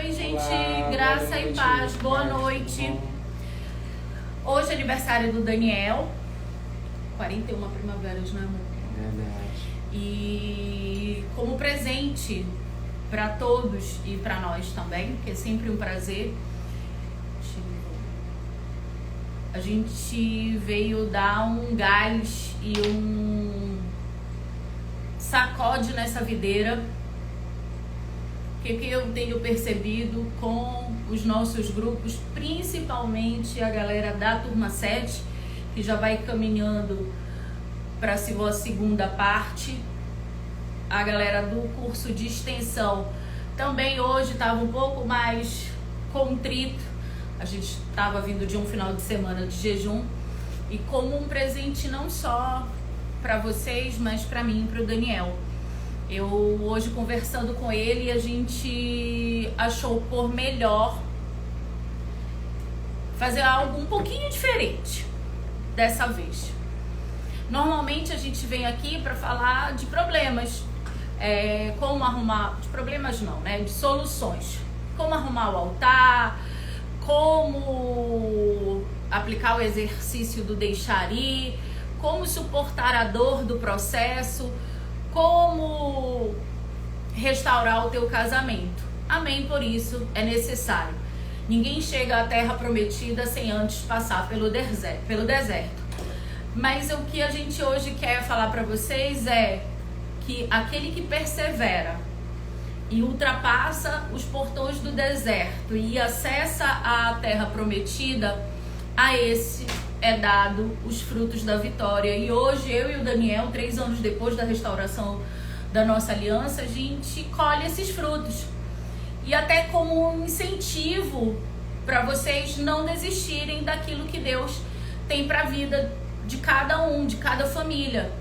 Oi, gente, Olá, graça boa e noite, paz, boa tudo noite. bom? Hoje é aniversário do Daniel, 41 primaveras, né, amor? Verdade. E como presente para todos e para nós também, que é sempre um prazer, a gente veio dar um gás e um sacode nessa videira. O que eu tenho percebido com os nossos grupos, principalmente a galera da turma 7, que já vai caminhando para a sua segunda parte, a galera do curso de extensão também hoje estava um pouco mais contrito. A gente estava vindo de um final de semana de jejum, e como um presente não só para vocês, mas para mim e para o Daniel. Eu hoje conversando com ele, a gente achou por melhor fazer algo um pouquinho diferente dessa vez. Normalmente a gente vem aqui para falar de problemas, como arrumar, de problemas não, né? De soluções. Como arrumar o altar, como aplicar o exercício do deixar ir, como suportar a dor do processo, como restaurar o teu casamento. Amém, por isso é necessário. Ninguém chega à terra prometida sem antes passar pelo deserto. Mas o que a gente hoje quer falar para vocês é que aquele que persevera e ultrapassa os portões do deserto e acessa a terra prometida, a esse é dado os frutos da vitória. E hoje eu e o Daniel, 3 anos depois da restauração da nossa aliança, a gente colhe esses frutos. E até como um incentivo para vocês não desistirem daquilo que Deus tem para a vida de cada um, de cada família.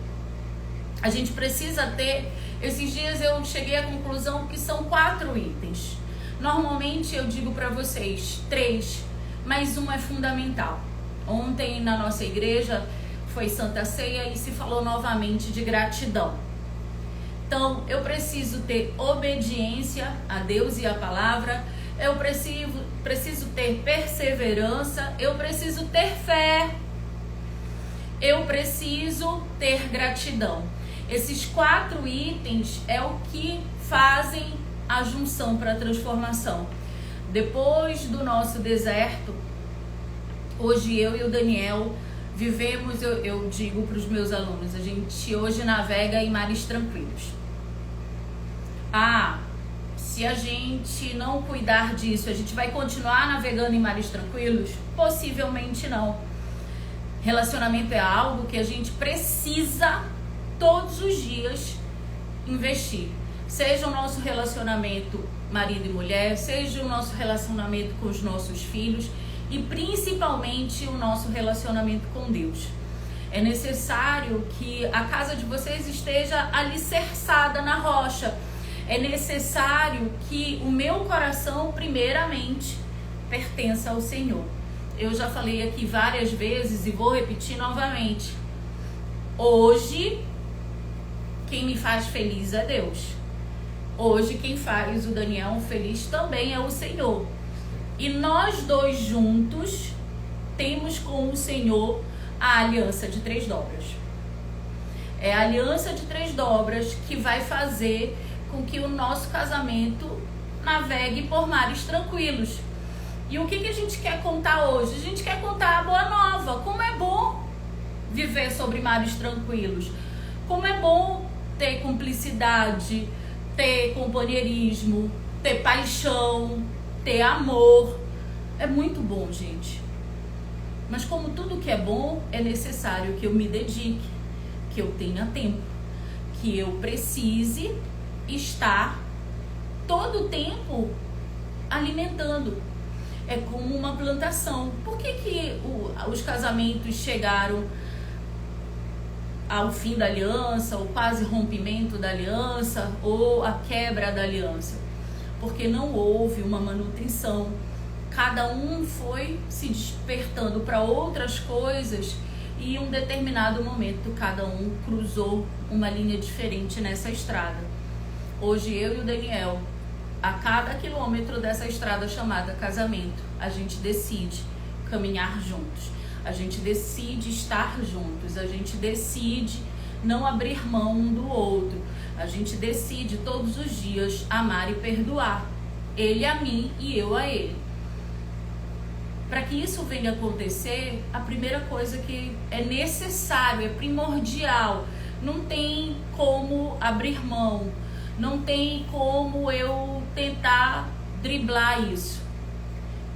A gente precisa ter... Esses dias eu cheguei à conclusão que são 4 itens. Normalmente eu digo para vocês 3, mas um é fundamental. Ontem na nossa igreja foi Santa Ceia e se falou novamente de gratidão. Então eu preciso ter obediência a Deus e a palavra, eu preciso ter perseverança, eu preciso ter fé, eu preciso ter gratidão. Esses 4 itens é o que fazem a junção para a transformação. Depois do nosso deserto, hoje eu e o Daniel vivemos, eu digo para os meus alunos, a gente hoje navega em mares tranquilos. Se a gente não cuidar disso, a gente vai continuar navegando em mares tranquilos? Possivelmente não. Relacionamento é algo que a gente precisa todos os dias investir. Seja o nosso relacionamento marido e mulher, seja o nosso relacionamento com os nossos filhos e principalmente o nosso relacionamento com Deus. É necessário que a casa de vocês esteja alicerçada na rocha. É necessário que o meu coração, primeiramente, pertença ao Senhor. Eu já falei aqui várias vezes e vou repetir novamente. Hoje, quem me faz feliz é Deus. Hoje, quem faz o Daniel feliz também é o Senhor. E nós dois juntos temos com o Senhor a aliança de 3 dobras. É a aliança de 3 dobras que vai fazer com que o nosso casamento navegue por mares tranquilos. E o que a gente quer contar hoje? A gente quer contar a boa nova. Como é bom viver sobre mares tranquilos. Como é bom ter cumplicidade, ter companheirismo, ter paixão, ter amor. É muito bom, gente. Mas como tudo que é bom, é necessário que eu me dedique, que eu tenha tempo, que eu precise estar todo o tempo alimentando. É como uma plantação. Por que os casamentos chegaram ao fim da aliança, ou quase rompimento da aliança, ou a quebra da aliança? Porque não houve uma manutenção. Cada um foi se despertando para outras coisas e em um determinado momento cada um cruzou uma linha diferente nessa estrada. Hoje eu e o Daniel, a cada quilômetro dessa estrada chamada casamento, a gente decide caminhar juntos, a gente decide estar juntos, a gente decide não abrir mão um do outro, a gente decide todos os dias amar e perdoar, ele a mim e eu a ele. Para que isso venha acontecer, a primeira coisa que é necessário, é primordial, não tem como abrir mão, não tem como eu tentar driblar isso,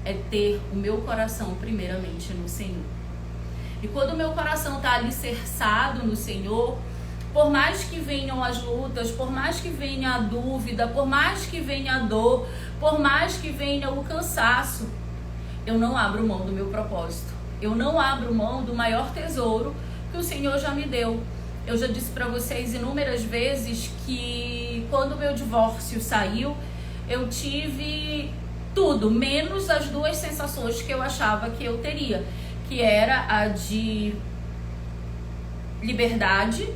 é ter o meu coração primeiramente no Senhor. E quando o meu coração está alicerçado no Senhor, por mais que venham as lutas, por mais que venha a dúvida, por mais que venha a dor, por mais que venha o cansaço, eu não abro mão do meu propósito. Eu não abro mão do maior tesouro que o Senhor já me deu. Eu já disse para vocês inúmeras vezes que quando o meu divórcio saiu, eu tive tudo, menos as duas sensações que eu achava que eu teria, que era a de liberdade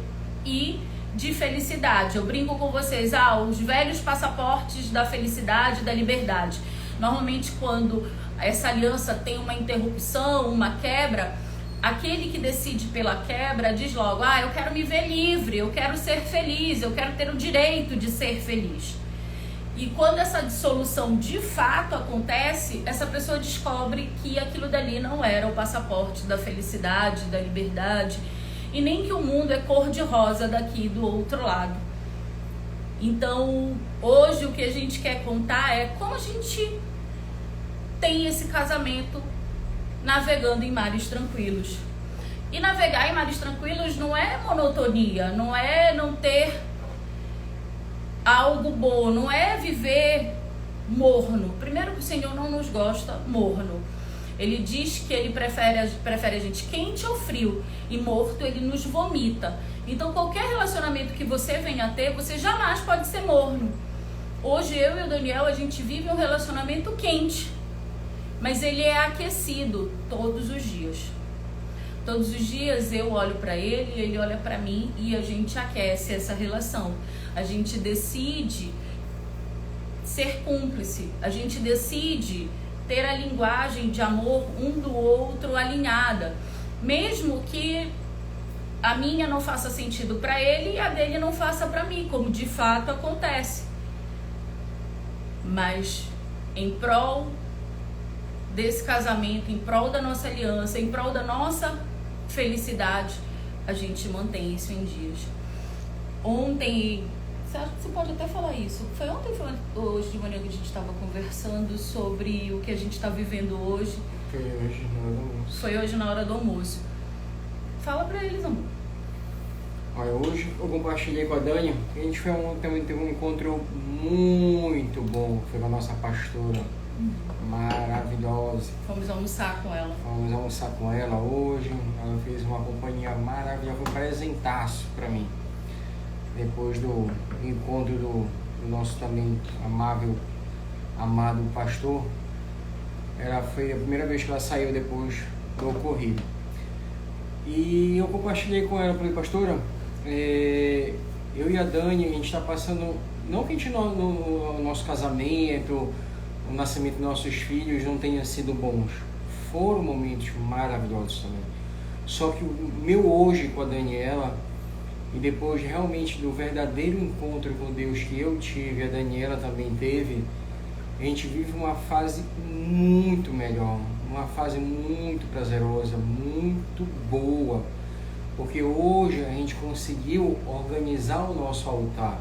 e de felicidade. Eu brinco com vocês, os velhos passaportes da felicidade e da liberdade. Normalmente quando essa aliança tem uma interrupção, uma quebra, aquele que decide pela quebra diz logo, eu quero me ver livre, eu quero ser feliz, eu quero ter o direito de ser feliz. E quando essa dissolução de fato acontece, essa pessoa descobre que aquilo dali não era o passaporte da felicidade, da liberdade, e nem que o mundo é cor-de-rosa daqui do outro lado. Então, hoje o que a gente quer contar é como a gente tem esse casamento navegando em mares tranquilos. E navegar em mares tranquilos não é monotonia, não é não ter algo bom, não é viver morno. Primeiro que o Senhor não nos gosta morno. Ele diz que ele prefere a gente quente ou frio, e morto ele nos vomita. Então qualquer relacionamento que você venha a ter, você jamais pode ser morno. Hoje eu e o Daniel, a gente vive um relacionamento quente, mas ele é aquecido todos os dias. Todos os dias eu olho para ele, ele olha para mim e a gente aquece essa relação. A gente decide ser cúmplice, a gente decide ter a linguagem de amor um do outro alinhada, mesmo que a minha não faça sentido para ele e a dele não faça para mim, como de fato acontece. Mas em prol desse casamento, em prol da nossa aliança, em prol da nossa felicidade, a gente mantém isso em dias. Ontem, você pode até falar isso, foi ontem ou foi hoje de manhã que a gente estava conversando sobre o que a gente está vivendo hoje? Foi hoje na hora do almoço. Foi hoje na hora do almoço. Fala pra eles, amor. Olha, hoje eu compartilhei com a Dani, a gente teve um encontro muito bom, foi com a nossa pastora, maravilhosa. Fomos almoçar com ela. Vamos almoçar com ela hoje, ela fez uma companhia maravilhosa, foi um presentaço pra mim. Depois do encontro do nosso também amado pastor, ela foi a primeira vez que ela saiu depois do ocorrido. E eu compartilhei com ela, falei, pastora, eu e a Dani, a gente está passando, não que a gente no nosso casamento, o nascimento dos nossos filhos não tenha sido bons, foram momentos maravilhosos também. Só que o meu hoje com a Daniela, e depois realmente do verdadeiro encontro com Deus que eu tive, a Daniela também teve, a gente vive uma fase muito melhor, uma fase muito prazerosa, muito boa, porque hoje a gente conseguiu organizar o nosso altar.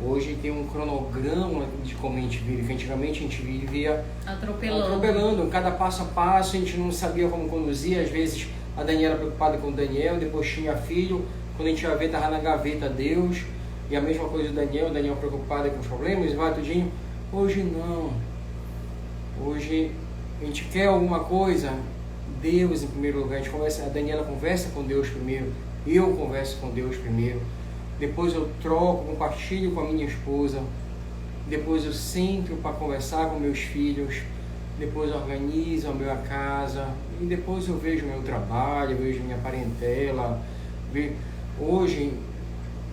Hoje tem um cronograma de como a gente vive, que antigamente a gente vivia atropelando, cada passo a passo, a gente não sabia como conduzir, às vezes a Daniela preocupada com o Daniel, depois tinha filho, quando a gente ia ver, estava na gaveta Deus, e a mesma coisa o Daniel preocupado com os problemas, vai tudinho. Hoje não. Hoje a gente quer alguma coisa, Deus em primeiro lugar, a Daniela conversa com Deus primeiro, eu converso com Deus primeiro, depois eu troco, compartilho com a minha esposa, depois eu sento para conversar com meus filhos, depois eu organizo a minha casa, e depois eu vejo meu trabalho, vejo minha parentela. Hoje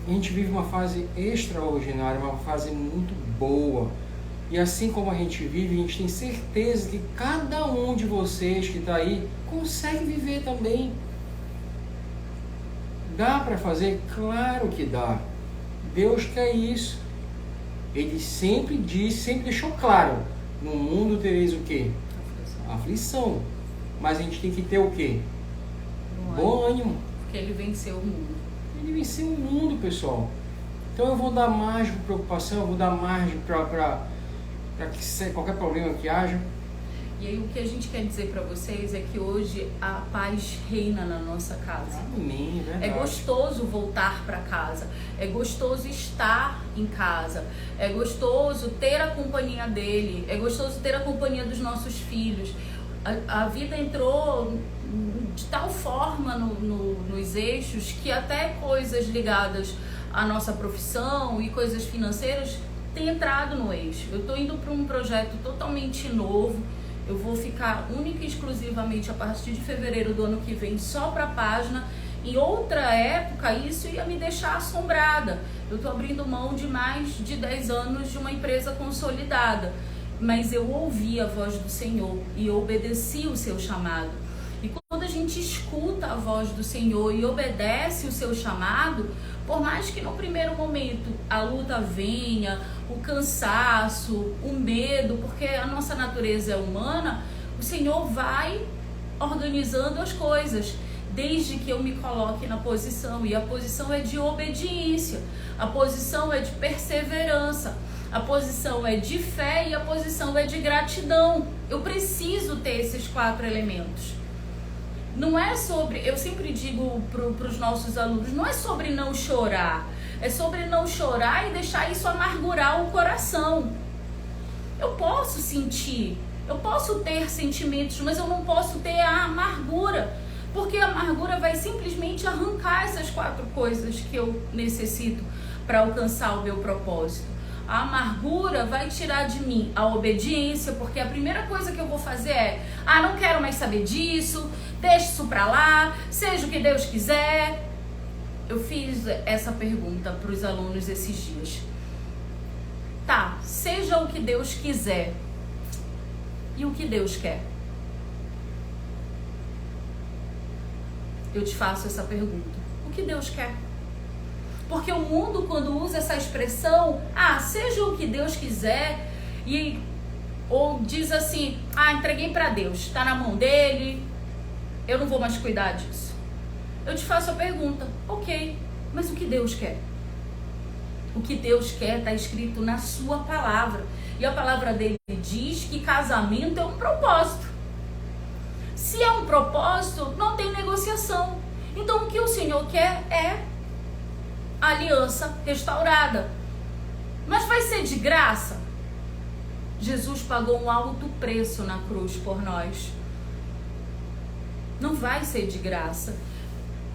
a gente vive uma fase extraordinária, uma fase muito boa, E assim como a gente vive, a gente tem certeza que cada um de vocês que está aí consegue viver também. Dá para fazer? Claro que dá. Deus quer isso. Ele sempre disse, sempre deixou claro: no mundo tereis o quê? Aflição. Mas a gente tem que ter o quê? Bom ânimo. Porque ele venceu o mundo. Ele venceu o mundo, pessoal. Então eu vou dar margem para preocupação, eu vou dar margem para que qualquer problema que haja. E aí o que a gente quer dizer para vocês é que hoje a paz reina na nossa casa. Amém, verdade. É gostoso voltar para casa, é gostoso estar em casa, é gostoso ter a companhia dele, é gostoso ter a companhia dos nossos filhos. A vida entrou de tal forma nos eixos que até coisas ligadas à nossa profissão e coisas financeiras têm entrado no eixo. Eu estou indo para um projeto totalmente novo. Eu vou ficar única e exclusivamente a partir de fevereiro do ano que vem só para a página. Em outra época isso ia me deixar assombrada. Eu estou abrindo mão de mais de 10 anos de uma empresa consolidada. Mas eu ouvi a voz do Senhor e obedeci o seu chamado. E quando a gente escuta a voz do Senhor e obedece o seu chamado, por mais que no primeiro momento a luta venha, o cansaço, o medo, porque a nossa natureza é humana, o Senhor vai organizando as coisas, desde que eu me coloque na posição. E a posição é de obediência, a posição é de perseverança, a posição é de fé e a posição é de gratidão. Eu preciso ter esses 4 elementos. Não é sobre, eu sempre digo para os nossos alunos, não é sobre não chorar, é sobre não chorar e deixar isso amargurar o coração. Eu posso sentir, eu posso ter sentimentos, mas eu não posso ter a amargura, porque a amargura vai simplesmente arrancar essas 4 coisas que eu necessito para alcançar o meu propósito. A amargura vai tirar de mim a obediência, porque a primeira coisa que eu vou fazer é: não quero mais saber disso, deixa isso pra lá, seja o que Deus quiser. Eu fiz essa pergunta para os alunos esses dias. Tá, seja o que Deus quiser. E o que Deus quer? Eu te faço essa pergunta. O que Deus quer? Porque o mundo, quando usa essa expressão, seja o que Deus quiser, ou diz assim, entreguei para Deus, está na mão dele, eu não vou mais cuidar disso. Eu te faço a pergunta, ok, mas o que Deus quer? O que Deus quer está escrito na sua palavra. E a palavra dele diz que casamento é um propósito. Se é um propósito, não tem negociação. Então o que o Senhor quer é aliança restaurada. Mas vai ser de graça? Jesus pagou um alto preço na cruz por nós. Não vai ser de graça.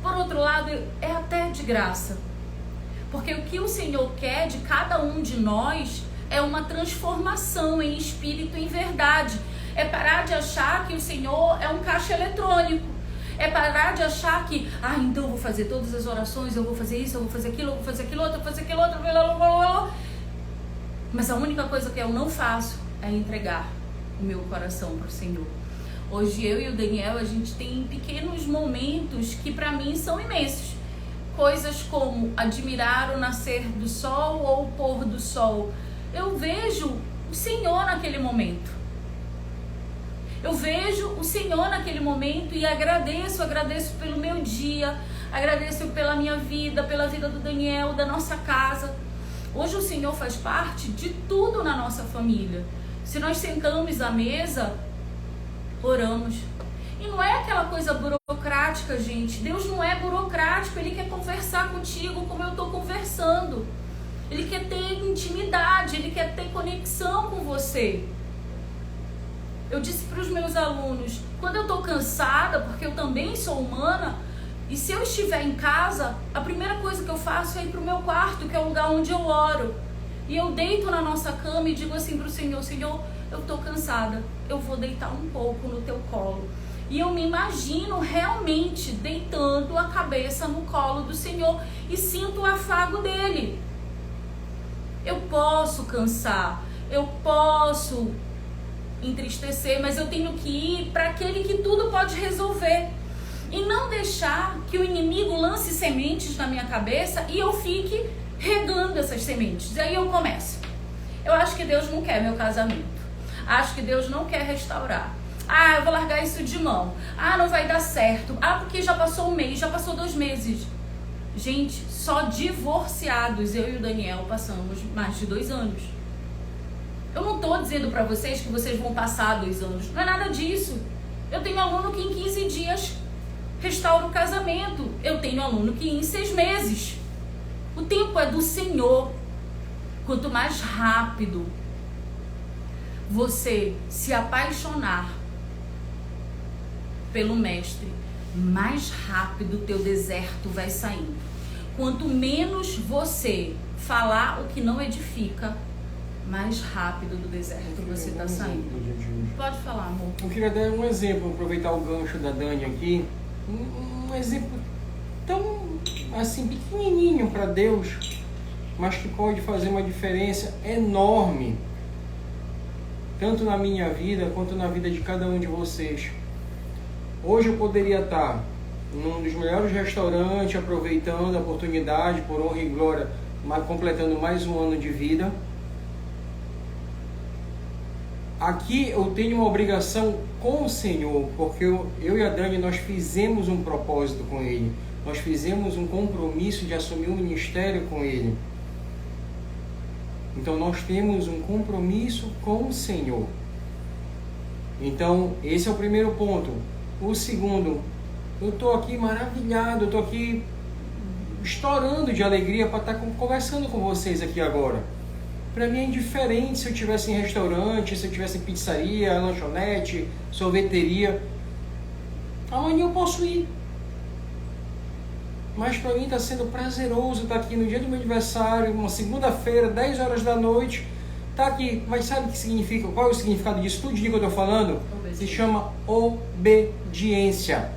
Por outro lado, é até de graça. Porque o que o Senhor quer de cada um de nós é uma transformação em espírito e em verdade. É parar de achar que o Senhor é um caixa eletrônico. É parar de achar que, então eu vou fazer todas as orações, eu vou fazer isso, eu vou fazer aquilo, eu vou fazer aquilo outro, eu vou fazer aquilo outro, blá, blá, blá. Mas a única coisa que eu não faço é entregar o meu coração para o Senhor. Hoje eu e o Daniel, a gente tem pequenos momentos que para mim são imensos. Coisas como admirar o nascer do sol ou o pôr do sol. Eu vejo o Senhor naquele momento. Eu vejo o Senhor naquele momento e agradeço pelo meu dia, agradeço pela minha vida, pela vida do Daniel, da nossa casa. Hoje o Senhor faz parte de tudo na nossa família. Se nós sentamos à mesa, oramos. E não é aquela coisa burocrática, gente. Deus não é burocrático, Ele quer conversar contigo como eu estou conversando. Ele quer ter intimidade, Ele quer ter conexão com você. Eu disse para os meus alunos, quando eu estou cansada, porque eu também sou humana, e se eu estiver em casa, a primeira coisa que eu faço é ir para o meu quarto, que é o lugar onde eu oro. E eu deito na nossa cama e digo assim para o Senhor, Senhor, eu estou cansada, eu vou deitar um pouco no teu colo. E eu me imagino realmente deitando a cabeça no colo do Senhor e sinto o afago dele. Eu posso cansar, eu posso entristecer, mas eu tenho que ir para aquele que tudo pode resolver. E não deixar que o inimigo lance sementes na minha cabeça e eu fique regando essas sementes. E aí eu começo. Eu acho que Deus não quer meu casamento. Acho que Deus não quer restaurar. Ah, eu vou largar isso de mão. Ah, não vai dar certo. Ah, porque já passou um mês, já passou 2 meses. Gente, só divorciados, eu e o Daniel passamos mais de 2 anos. Eu não tô dizendo pra vocês que vocês vão passar 2 anos. Não é nada disso. Eu tenho aluno que em 15 dias restaura o casamento. Eu tenho aluno que em 6 meses. O tempo é do Senhor. Quanto mais rápido você se apaixonar pelo mestre, mais rápido o teu deserto vai saindo. Quanto menos você falar o que não edifica, mais rápido do deserto você está saindo. Pode falar, amor. Eu queria dar um exemplo, aproveitar o gancho da Dani aqui. Um exemplo tão assim pequenininho para Deus, mas que pode fazer uma diferença enorme, tanto na minha vida quanto na vida de cada um de vocês. Hoje eu poderia estar num dos melhores restaurantes, aproveitando a oportunidade, por honra e glória, completando mais um ano de vida. Aqui eu tenho uma obrigação com o Senhor, porque eu e a Dani, nós fizemos um propósito com Ele. Nós fizemos um compromisso de assumir um ministério com Ele. Então nós temos um compromisso com o Senhor. Então esse é o primeiro ponto. O segundo, eu estou aqui maravilhado, eu estou aqui estourando de alegria para estar conversando com vocês aqui agora. Para mim é indiferente se eu estivesse em restaurante, se eu estivesse em pizzaria, lanchonete, sorveteria. Amanhã eu posso ir. Mas para mim está sendo prazeroso estar aqui no dia do meu aniversário, uma segunda-feira, 10 horas da noite. Tá aqui, mas sabe o que significa? Qual é o significado disso? Tudo que eu estou falando se chama obediência.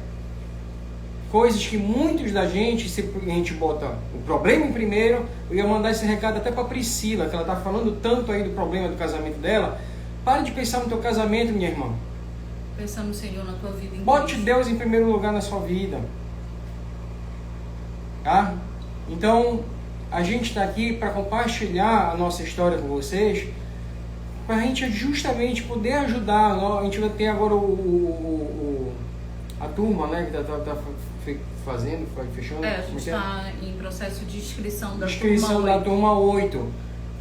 Coisas que muitos da gente, se a gente bota o problema em primeiro, eu ia mandar esse recado até para Priscila, que ela está falando tanto aí do problema do casamento dela. Pare de pensar no teu casamento, minha irmã. Pensa no Senhor na tua vida. Bote Deus em primeiro lugar na sua vida. Tá? Então, a gente está aqui para compartilhar a nossa história com vocês, para a gente justamente poder ajudar. A gente vai ter agora a turma, né, que está fazendo, fechando. A gente está em processo de inscrição da turma 8.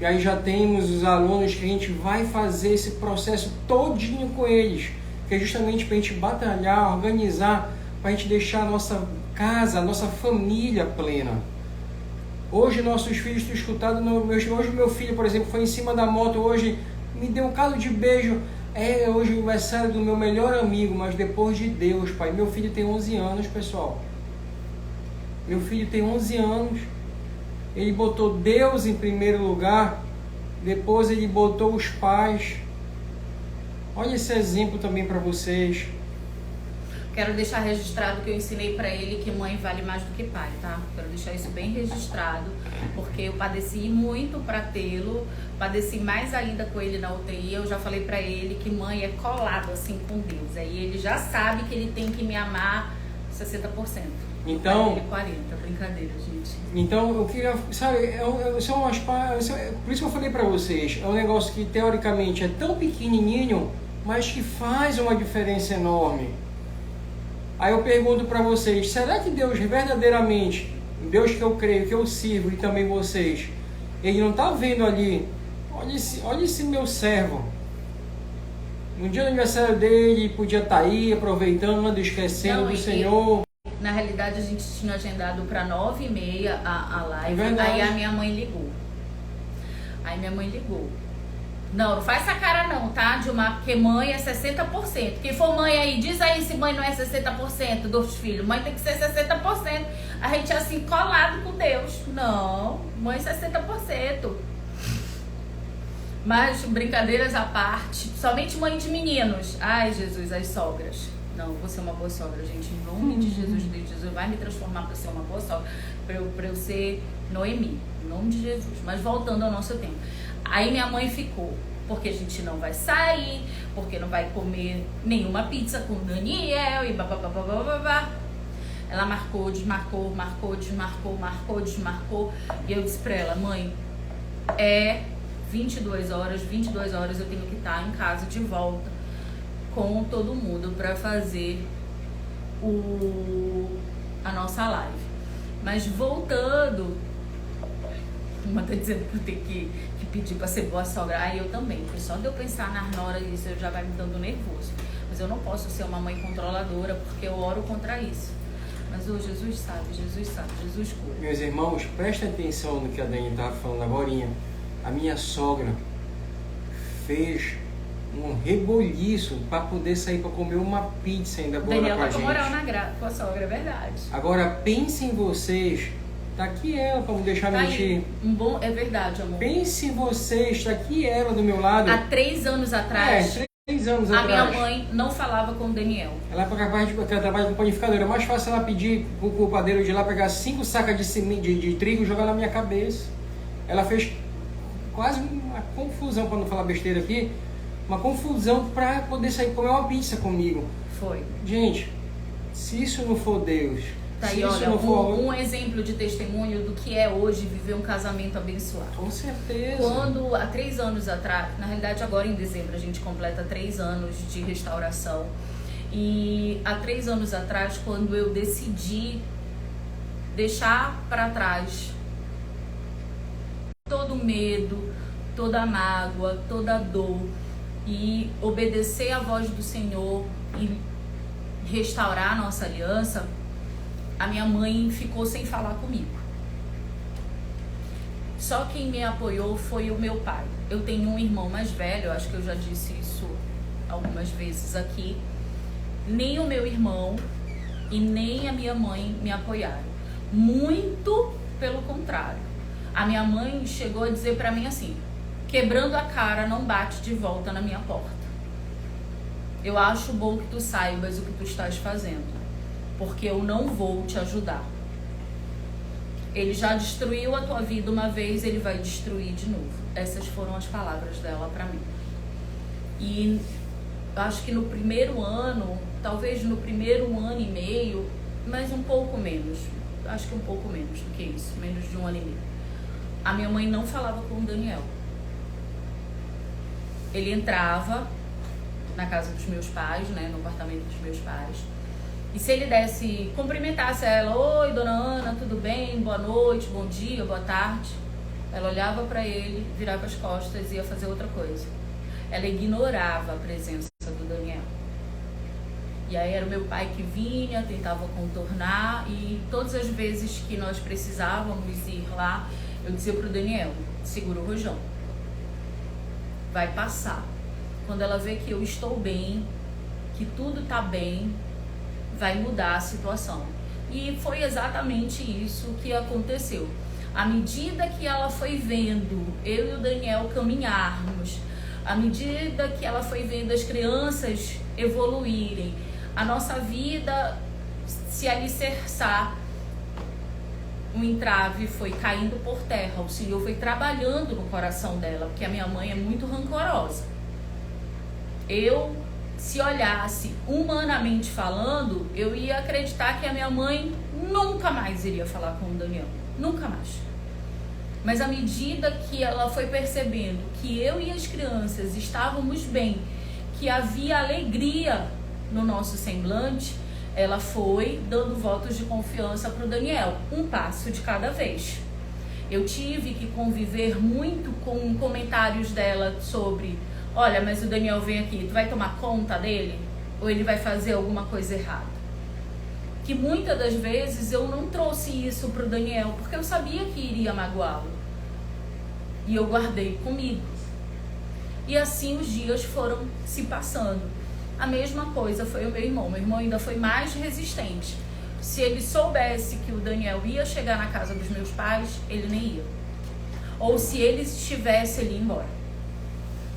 E aí já temos os alunos que a gente vai fazer esse processo todinho com eles, que é justamente para a gente batalhar, organizar, para a gente deixar a nossa casa, a nossa família plena. Hoje nossos filhos estão escutando, hoje meu filho, por exemplo, foi em cima da moto, hoje me deu um calo de beijo. É hoje o aniversário do meu melhor amigo, mas depois de Deus, pai. Meu filho tem 11 anos, pessoal. Meu filho tem 11 anos. Ele botou Deus em primeiro lugar, depois ele botou os pais. Olha esse exemplo também para vocês. Quero deixar registrado que eu ensinei pra ele que mãe vale mais do que pai, tá? Quero deixar isso bem registrado, porque eu padeci muito pra tê-lo, padeci mais ainda com ele na UTI. Eu já falei pra ele que mãe é colado assim com Deus. Aí ele já sabe que ele tem que me amar 60%. Então, ele 40%, brincadeira, gente. Então, eu queria, sabe, são umas, por isso que eu falei pra vocês, é um negócio que teoricamente é tão pequenininho, mas que faz uma diferença enorme. Aí eu pergunto para vocês, será que Deus verdadeiramente, Deus que eu creio, que eu sirvo e também vocês, Ele não está vendo ali, olha esse meu servo, no dia do aniversário dele, podia estar aí aproveitando, não esquecendo do Senhor. Na realidade a gente tinha agendado para 9h30 a live, Verdade. Aí a minha mãe ligou. Não faz essa cara não, tá, Dilma? Porque mãe é 60%. Quem for mãe aí, diz aí se mãe não é 60% dos filhos. Mãe tem que ser 60%. A gente é assim, colado com Deus. Não, mãe 60%. Mas, brincadeiras à parte, somente mãe de meninos. Ai, Jesus, as sogras. Não, vou ser uma boa sogra, gente. Em nome de Jesus, Jesus vai me transformar para ser uma boa sogra. Para eu ser Noemi. Em nome de Jesus. Mas voltando ao nosso tempo. Aí minha mãe ficou porque a gente não vai sair, porque não vai comer nenhuma pizza com o Daniel e babá. Ela marcou, desmarcou, desmarcou. E eu disse pra ela, mãe, 22 horas eu tenho que estar em casa de volta com todo mundo pra fazer a nossa live. Mas voltando, uma tá dizendo que eu tenho que pedir pra ser boa sogra. Aí eu também, porque só de eu pensar na hora disso eu já vai me dando nervoso. Mas eu não posso ser uma mãe controladora, porque eu oro contra isso. Mas Jesus sabe, Jesus cura. Meus irmãos, prestem atenção no que a Dani estava falando agorinha. A minha sogra fez um reboliço para poder sair para comer uma pizza ainda agora Daniel com a tá com gente. moral com a sogra, é verdade. Agora pensem vocês, tá aqui ela para não deixar Tá mentir. aí, é verdade, amor. Pensem vocês, tá aqui ela do meu lado. Há 3 anos atrás, 3 anos a atrás. minha mãe não falava com o Daniel. Ela é capaz de ela trabalha com panificadora. É mais fácil ela pedir pro padeiro de lá pegar 5 sacas de trigo e jogar na minha cabeça. Ela fez quase uma confusão, para não falar besteira aqui, uma confusão para poder sair comer uma pizza comigo. Foi. Gente, se isso não for Deus, Tá se aí, isso olha, não for... um exemplo de testemunho do que é hoje viver um casamento abençoado. Com certeza. Quando, há 3 anos atrás, na realidade agora em dezembro a gente completa 3 anos de restauração. E há 3 anos atrás, quando eu decidi deixar para trás todo o medo, toda a mágoa, toda a dor e obedecer à voz do Senhor e restaurar a nossa aliança, a minha mãe ficou sem falar comigo. Só quem me apoiou foi o meu pai. Eu tenho um irmão mais velho, acho que eu já disse isso algumas vezes aqui. Nem o meu irmão e nem a minha mãe me apoiaram. Muito pelo contrário. A minha mãe chegou a dizer pra mim assim: quebrando a cara, não bate de volta na minha porta. Eu acho bom que tu saibas o que tu estás fazendo, porque eu não vou te ajudar. Ele já destruiu a tua vida uma vez, ele vai destruir de novo. Essas foram as palavras dela pra mim. E acho que no primeiro ano, talvez no primeiro 1 ano e meio, mas um pouco menos, acho que um pouco menos do que isso, menos de 1 ano e meio, a minha mãe não falava com o Daniel. Ele entrava na casa dos meus pais, né, no apartamento dos meus pais, e se ele cumprimentasse ela: oi, dona Ana, tudo bem? Boa noite, bom dia, boa tarde. Ela olhava pra ele, virava as costas e ia fazer outra coisa. Ela ignorava a presença do Daniel. E aí era o meu pai que vinha, tentava contornar, e todas as vezes que nós precisávamos ir lá, eu dizia pro Daniel: segura o rojão, vai passar. Quando ela vê que eu estou bem, que tudo tá bem, vai mudar a situação. E foi exatamente isso que aconteceu. À medida que ela foi vendo eu e o Daniel caminharmos, à medida que ela foi vendo as crianças evoluírem, a nossa vida se alicerçar, o entrave foi caindo por terra. O Senhor foi trabalhando no coração dela, porque a minha mãe é muito rancorosa. Se olhasse humanamente falando, eu ia acreditar que a minha mãe nunca mais iria falar com o Daniel. Nunca mais. Mas à medida que ela foi percebendo que eu e as crianças estávamos bem, que havia alegria no nosso semblante, ela foi dando votos de confiança para o Daniel, um passo de cada vez. Eu tive que conviver muito com comentários dela sobre: olha, mas o Daniel vem aqui, tu vai tomar conta dele? Ou ele vai fazer alguma coisa errada? Que muitas das vezes eu não trouxe isso pro Daniel, porque eu sabia que iria magoá-lo. E eu guardei comigo. E assim os dias foram se passando. A mesma coisa foi o meu irmão. Meu irmão ainda foi mais resistente. Se ele soubesse que o Daniel ia chegar na casa dos meus pais, ele nem ia. Ou se ele estivesse, ele ia embora.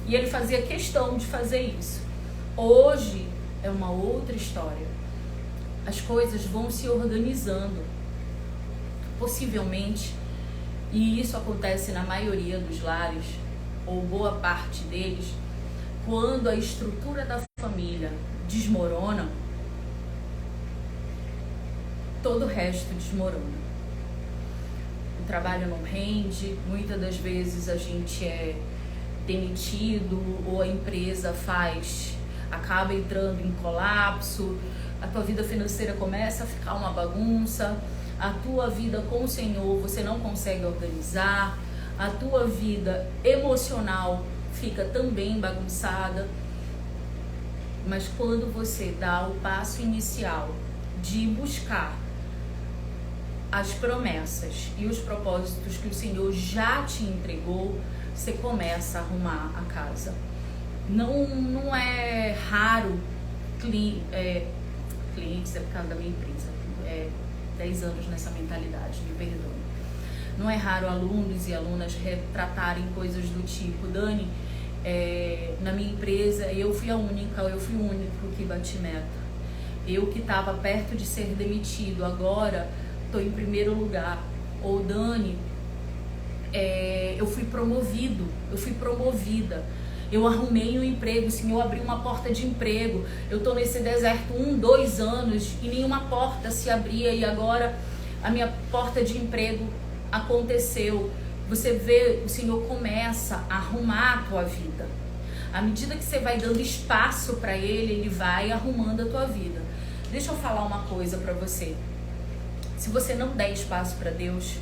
E ele fazia questão de fazer isso. Hoje é uma outra história. As coisas vão se organizando. Possivelmente, e isso acontece na maioria dos lares, ou boa parte deles, quando a estrutura da família desmorona, todo o resto desmorona. O trabalho não rende, muitas das vezes a gente é demitido ou a empresa acaba entrando em colapso, a tua vida financeira começa a ficar uma bagunça, a tua vida com o Senhor você não consegue organizar, a tua vida emocional fica também bagunçada. Mas quando você dá o passo inicial de buscar as promessas e os propósitos que o Senhor já te entregou, você começa a arrumar a casa. Não é raro clientes, é por causa da minha empresa, 10 anos nessa mentalidade, me perdoe. Não é raro alunos e alunas retratarem coisas do tipo: Dani, na minha empresa eu fui o único que bati meta. Eu que estava perto de ser demitido, agora estou em primeiro lugar. Ou Dani, eu fui promovida. Eu arrumei um emprego, sim, eu abri uma porta de emprego. Eu estou nesse deserto 2 anos e nenhuma porta se abria e agora a minha porta de emprego aconteceu. Você vê, o Senhor começa a arrumar a tua vida. À medida que você vai dando espaço para Ele vai arrumando a tua vida. Deixa eu falar uma coisa para você. Se você não der espaço para Deus,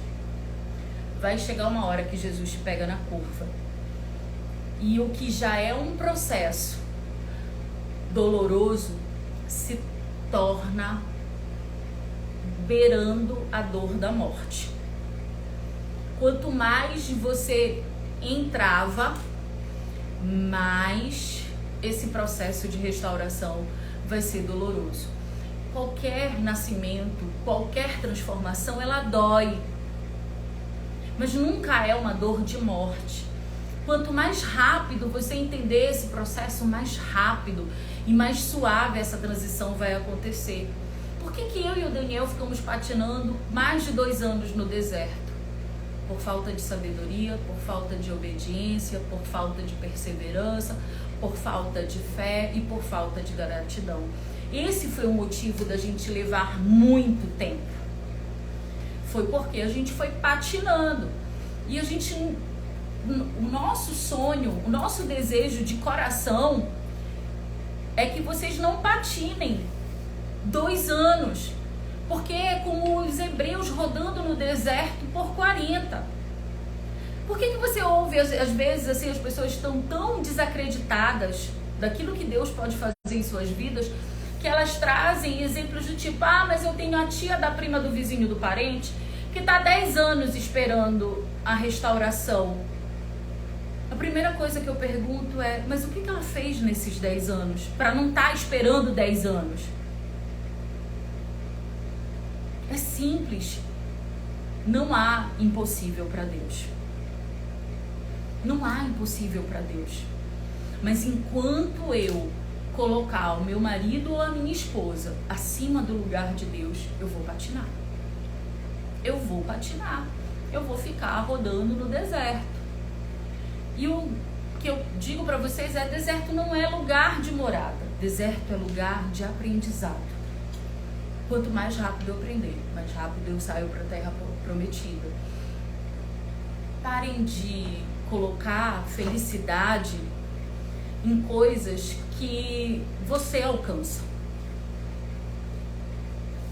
vai chegar uma hora que Jesus te pega na curva. E o que já é um processo doloroso se torna beirando a dor da morte. Quanto mais você entrava, mais esse processo de restauração vai ser doloroso. Qualquer nascimento, qualquer transformação, ela dói. Mas nunca é uma dor de morte. Quanto mais rápido você entender esse processo, mais rápido e mais suave essa transição vai acontecer. Por que eu e o Daniel ficamos patinando mais de 2 anos no deserto? Por falta de sabedoria, por falta de obediência, por falta de perseverança, por falta de fé e por falta de gratidão. Esse foi o motivo da gente levar muito tempo. Foi porque a gente foi patinando. E a gente, o nosso sonho, o nosso desejo de coração é que vocês não patinem 2 anos. Porque é como os hebreus rodando no deserto por 40. Por que você ouve, às vezes, assim, as pessoas estão tão desacreditadas daquilo que Deus pode fazer em suas vidas, que elas trazem exemplos do tipo: mas eu tenho a tia da prima do vizinho do parente que está 10 anos esperando a restauração. A primeira coisa que eu pergunto é: mas o que ela fez nesses 10 anos para não estar esperando 10 anos? É simples. Não há impossível para Deus. Não há impossível para Deus. Mas enquanto eu colocar o meu marido ou a minha esposa acima do lugar de Deus, eu vou patinar. Eu vou patinar. Eu vou ficar rodando no deserto. E o que eu digo para vocês é: deserto não é lugar de morada. Deserto é lugar de aprendizado. Quanto mais rápido eu aprender, mais rápido eu saio para a terra prometida. Parem de colocar felicidade em coisas que você alcança.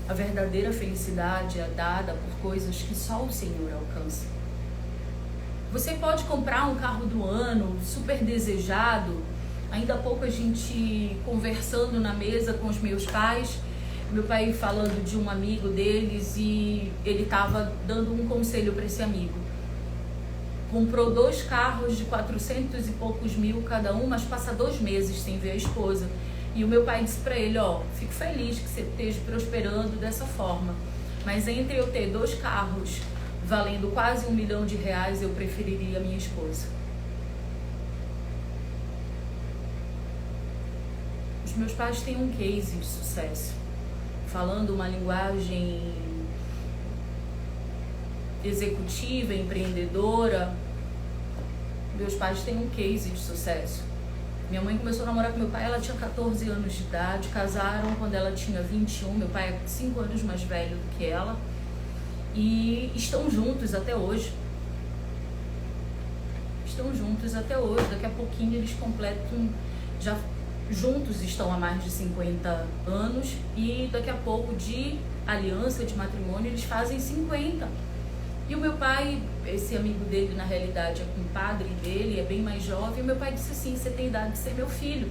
A verdadeira felicidade é dada por coisas que só o Senhor alcança. Você pode comprar um carro do ano, super desejado. Ainda há pouco a gente conversando na mesa com os meus pais, meu pai falando de um amigo deles e ele estava dando um conselho para esse amigo. Comprou 2 carros de 400 e poucos mil cada um, mas passa 2 meses sem ver a esposa. E o meu pai disse para ele: fico feliz que você esteja prosperando dessa forma, mas entre eu ter 2 carros valendo quase R$1 milhão, eu preferiria a minha esposa. Os meus pais têm um case de sucesso, falando uma linguagem executiva, empreendedora. meus pais têm um case de sucesso. Minha mãe começou a namorar com meu pai, ela tinha 14 anos de idade, casaram quando ela tinha 21, meu pai é 5 anos mais velho do que ela, e estão juntos até hoje. Estão juntos até hoje, daqui a pouquinho eles completam, já juntos estão há mais de 50 anos, e daqui a pouco de aliança, de matrimônio, eles fazem 50. E o meu pai, esse amigo dele, na realidade, é compadre dele, é bem mais jovem. E o meu pai disse assim: você tem idade de ser meu filho.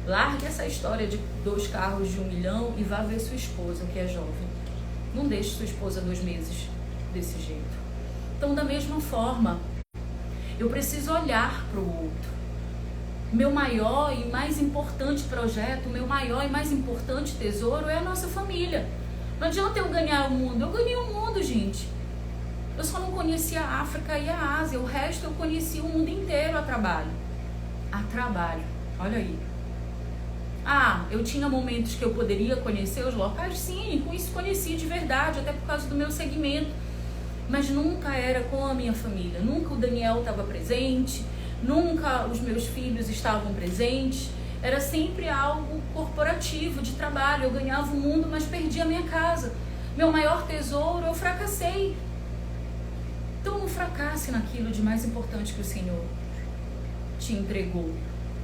Largue essa história de 2 carros de 1 milhão e vá ver sua esposa, que é jovem. Não deixe sua esposa 2 meses desse jeito. Então, da mesma forma, eu preciso olhar para o outro. Meu maior e mais importante projeto, meu maior e mais importante tesouro é a nossa família. Não adianta eu ganhar o mundo. Eu ganhei o mundo, gente. Eu só não conhecia a África e a Ásia. O resto eu conheci o mundo inteiro a trabalho. A trabalho. Olha aí. Eu tinha momentos que eu poderia conhecer os locais? Sim, com isso conheci de verdade, até por causa do meu segmento. Mas nunca era com a minha família. Nunca o Daniel estava presente. Nunca os meus filhos estavam presentes. Era sempre algo corporativo, de trabalho. Eu ganhava o mundo, mas perdi a minha casa. Meu maior tesouro, eu fracassei. Então não fracasse naquilo de mais importante que o Senhor te entregou.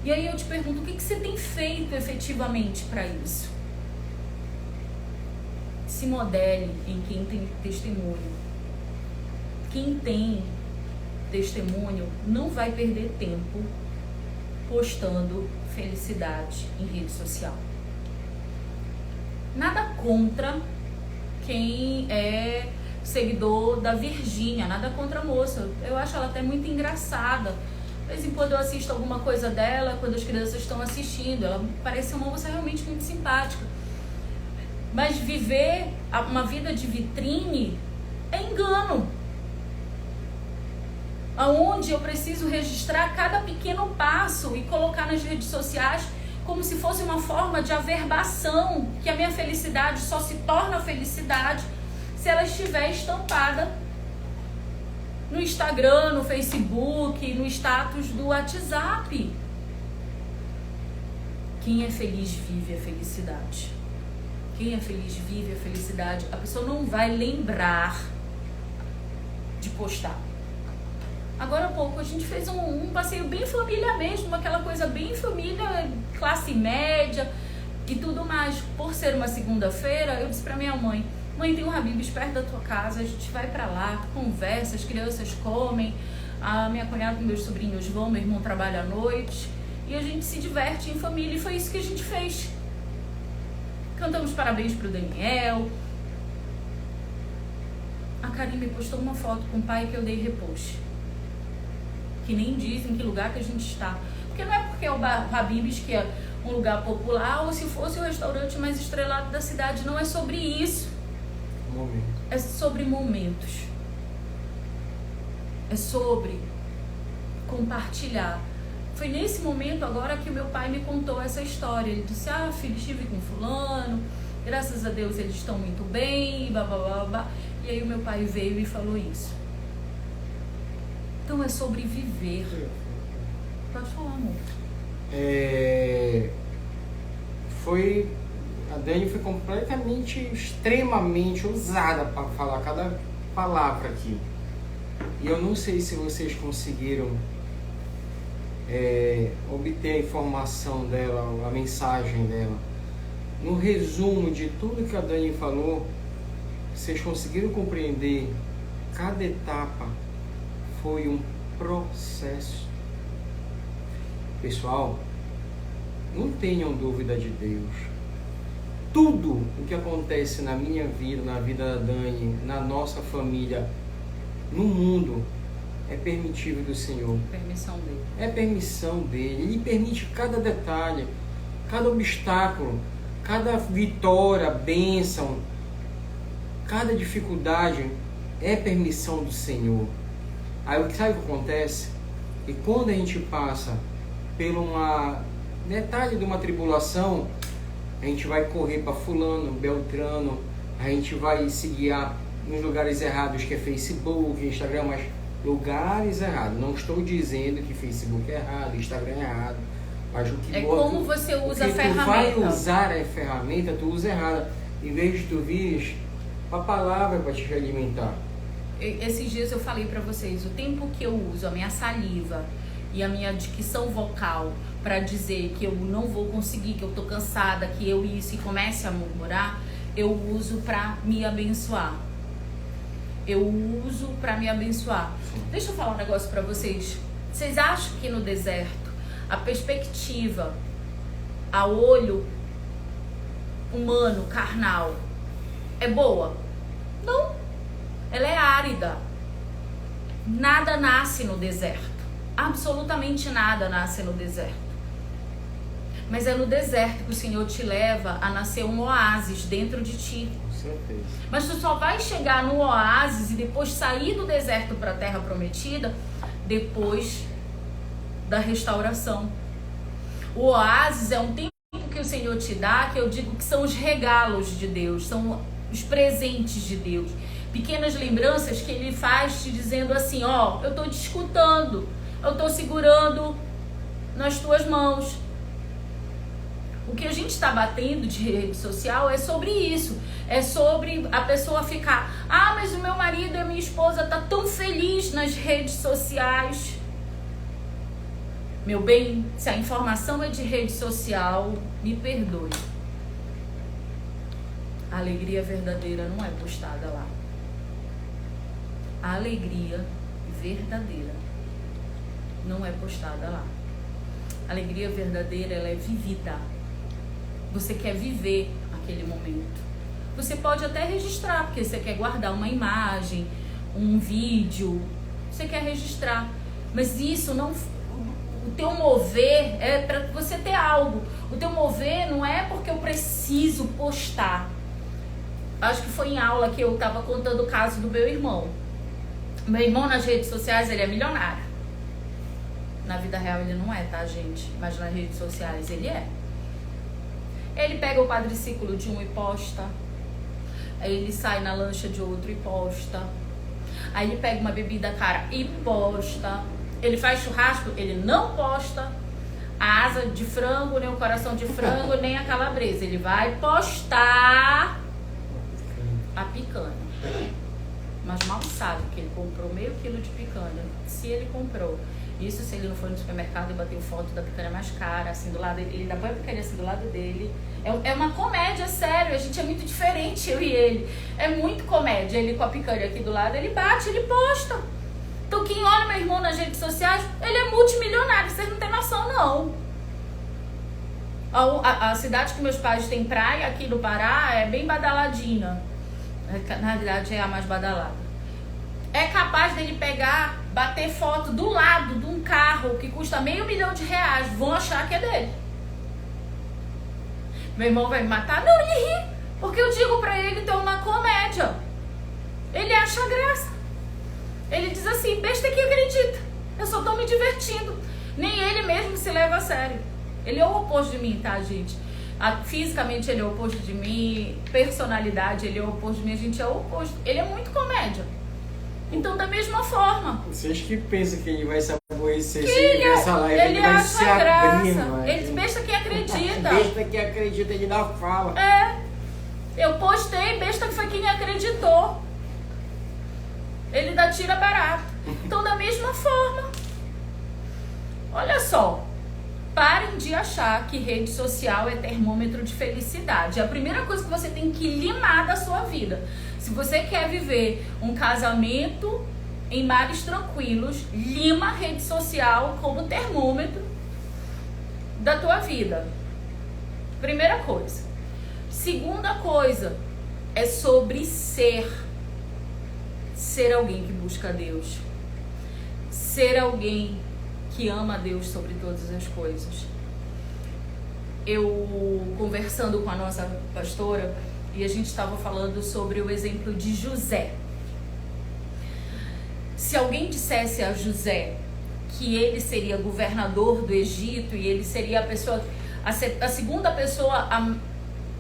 E aí eu te pergunto, o que você tem feito efetivamente para isso? Se modele em quem tem testemunho. Quem tem testemunho não vai perder tempo postando felicidade em rede social. Nada contra quem é seguidor da Virgínia, nada contra a moça. Eu acho ela até muito engraçada. De vez em quando eu assisto alguma coisa dela, quando as crianças estão assistindo. Ela parece uma moça realmente muito simpática. Mas viver uma vida de vitrine é engano. Aonde eu preciso registrar cada pequeno passo e colocar nas redes sociais como se fosse uma forma de averbação, que a minha felicidade só se torna felicidade se ela estiver estampada no Instagram, no Facebook, no status do WhatsApp. Quem é feliz vive a felicidade. Quem é feliz vive a felicidade. A pessoa não vai lembrar de postar. Agora há pouco a gente fez um passeio bem família mesmo, aquela coisa bem família, classe média e tudo mais. Por ser uma segunda-feira, eu disse pra minha mãe: mãe, tem um Habib's perto da tua casa, a gente vai pra lá, conversa, as crianças comem, a minha cunhada e meus sobrinhos vão, meu irmão trabalha à noite e a gente se diverte em família. E foi isso que a gente fez. Cantamos parabéns pro Daniel. A Karine postou uma foto com o pai que eu dei repost, que nem diz em que lugar que a gente está. Porque não é porque é o Habib's que é um lugar popular, ou se fosse o restaurante mais estrelado da cidade. Não é sobre isso. É sobre momentos. É sobre compartilhar. Foi nesse momento agora que o meu pai me contou essa história. Ele disse: filho, estive com fulano, graças a Deus eles estão muito bem, blá, blá, blá, blá. E aí o meu pai veio e falou isso. Então é sobre viver. Pode falar, amor. A Dani foi completamente, extremamente ousada para falar cada palavra aqui. E eu não sei se vocês conseguiram obter a informação dela, a mensagem dela. No resumo de tudo que a Dani falou, vocês conseguiram compreender? Cada etapa foi um processo. Pessoal, não tenham dúvida de Deus. Tudo o que acontece na minha vida, na vida da Dani, na nossa família, no mundo, é permitido do Senhor. Permissão dele. É permissão dele. Ele permite cada detalhe, cada obstáculo, cada vitória, bênção, cada dificuldade é permissão do Senhor. Aí sabe o que acontece? E quando a gente passa por uma detalhe de uma tribulação, a gente vai correr para fulano, beltrano, a gente vai se guiar nos lugares errados, que é Facebook, Instagram, mas lugares errados. Não estou dizendo que Facebook é errado, Instagram é errado, mas o que como você usa a ferramenta. Tu vai usar a ferramenta, tu usa errada. Em vez de tu vir a palavra para te alimentar. Esses dias eu falei para vocês, o tempo que eu uso a minha saliva e a minha dicção vocal para dizer que eu não vou conseguir, que eu tô cansada, que eu isso e comece a murmurar, eu uso para me abençoar. Eu uso para me abençoar. Deixa eu falar um negócio para vocês. Vocês acham que no deserto a perspectiva a olho humano, carnal, é boa? Não. Ela é árida. Nada nasce no deserto. Absolutamente nada nasce no deserto. Mas é no deserto que o Senhor te leva a nascer um oásis dentro de ti. Com certeza. Mas tu só vai chegar no oásis e depois sair do deserto para a terra prometida depois da restauração. O oásis é um tempo que o Senhor te dá, que eu digo que são os regalos de Deus, são os presentes de Deus. Pequenas lembranças que Ele faz te dizendo assim, ó, eu estou te escutando, eu estou segurando nas tuas mãos. O que a gente está batendo de rede social é sobre isso. É sobre a pessoa ficar, mas o meu marido e a minha esposa tá tão feliz nas redes sociais. Meu bem, se a informação é de rede social, me perdoe. A alegria verdadeira não é postada lá. A alegria verdadeira não é postada lá. A alegria verdadeira, ela é vivida. Você quer viver aquele momento. Você pode até registrar, porque você quer guardar uma imagem, um vídeo. Você quer registrar. Mas isso não... O teu mover é para você ter algo. O teu mover não é porque eu preciso postar. Acho que foi em aula que eu estava contando o caso do meu irmão. Meu irmão nas redes sociais, ele é milionário. Na vida real ele não é, tá, gente? Mas nas redes sociais ele é. Ele pega o quadriciclo de um e posta. Aí ele sai na lancha de outro e posta. Aí ele pega uma bebida cara e posta. Ele faz churrasco, ele não posta a asa de frango, nem o coração de frango, nem a calabresa. Ele vai postar a picanha. Mas mal sabe que ele comprou meio quilo de picanha. Se ele comprou. Isso se ele não foi no supermercado e bateu foto da picanha mais cara, assim, do lado dele. Ele ainda põe a picanha assim do lado dele. É uma comédia, sério. A gente é muito diferente, eu e ele. É muito comédia. Ele com a picanha aqui do lado, ele bate, ele posta. Então quem olha meu irmão nas redes sociais, ele é multimilionário. Vocês não têm noção, não. A cidade que meus pais têm praia, aqui no Pará, é bem badaladinha. Na verdade, é a mais badalada. É capaz dele pegar, bater foto do lado de um carro que custa R$500 mil. Vão achar que é dele. Meu irmão vai me matar? Não, ele ri. Porque eu digo pra ele ter uma comédia. Ele acha graça. Ele diz assim, besta que acredita. Eu só tô me divertindo. Nem ele mesmo se leva a sério. Ele é o oposto de mim, tá, gente? Fisicamente ele é o oposto de mim. Personalidade, ele é o oposto de mim. A gente é o oposto. Ele é muito comédia. Então, da mesma forma. Vocês que pensam que ele vai se aborrecer se ele essa live, ele vai acha se graça. abrir, mano. Ele besta que acredita. Besta que acredita, ele dá fala. Eu postei, besta que foi quem acreditou. Ele dá tira barato. Então, da mesma forma. Olha só. Parem de achar que rede social é termômetro de felicidade. É a primeira coisa que você tem que limar da sua vida. Se você quer viver um casamento em mares tranquilos, lima a rede social como termômetro da tua vida. Primeira coisa. Segunda coisa é sobre ser. Ser alguém que busca Deus. Ser alguém que ama a Deus sobre todas as coisas. Eu, conversando com a nossa pastora, e a gente estava falando sobre o exemplo de José. Se alguém dissesse a José que ele seria governador do Egito e ele seria a segunda pessoa a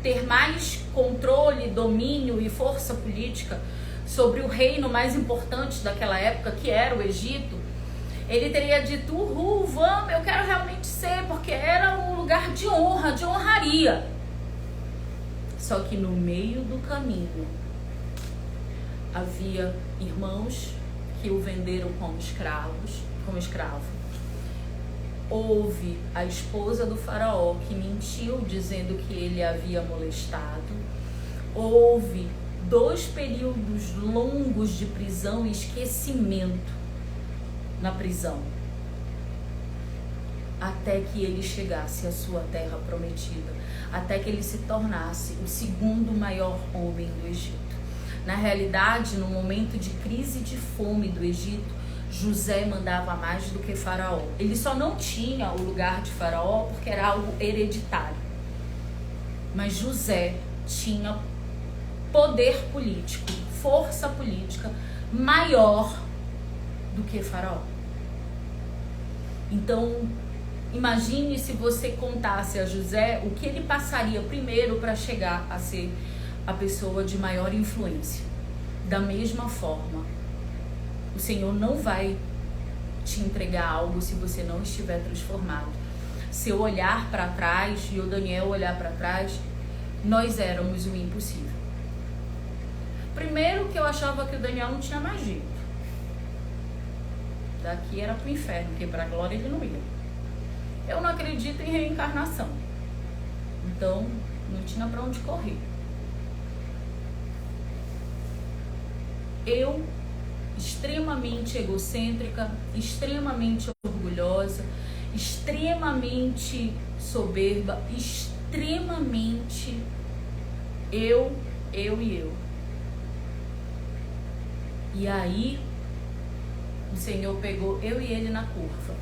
ter mais controle, domínio e força política sobre o reino mais importante daquela época, que era o Egito, ele teria dito, vamos, eu quero realmente ser, porque era um lugar de honra, de honraria. Só que no meio do caminho havia irmãos que o venderam como escravo. Houve a esposa do faraó que mentiu dizendo que ele havia molestado. Houve 2 períodos longos de prisão e esquecimento na prisão, até que ele chegasse à sua terra prometida, até que ele se tornasse o 2º maior homem do Egito. Na realidade, no momento de crise de fome do Egito, José mandava mais do que Faraó. Ele só não tinha o lugar de Faraó porque era algo hereditário. Mas José tinha poder político, força política maior do que Faraó. Então, imagine se você contasse a José o que ele passaria primeiro para chegar a ser a pessoa de maior influência. Da mesma forma, o Senhor não vai te entregar algo se você não estiver transformado. Se eu olhar para trás e o Daniel olhar para trás, nós éramos o impossível. Primeiro que eu achava que o Daniel não tinha mais jeito. Daqui era pro inferno, porque pra glória ele não ia. Eu não acredito em reencarnação. Então, não tinha pra onde correr. Eu, extremamente egocêntrica, extremamente orgulhosa, extremamente soberba, extremamente eu. E aí, o Senhor pegou eu e ele na curva.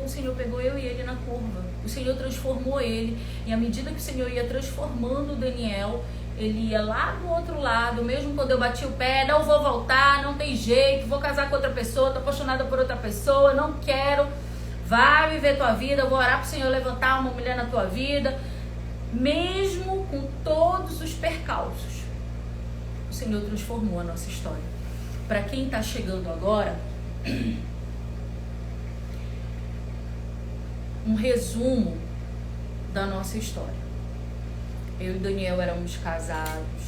O Senhor pegou eu e ele na curva. O Senhor transformou ele. E à medida que o Senhor ia transformando o Daniel, ele ia lá do outro lado. Mesmo quando eu bati o pé, não vou voltar, não tem jeito, vou casar com outra pessoa, tô apaixonada por outra pessoa, não quero. Vai viver tua vida, eu vou orar pro Senhor levantar uma mulher na tua vida. Mesmo com todos os percalços, o Senhor transformou a nossa história. Para quem está chegando agora, um resumo da nossa história. Eu e Daniel éramos casados,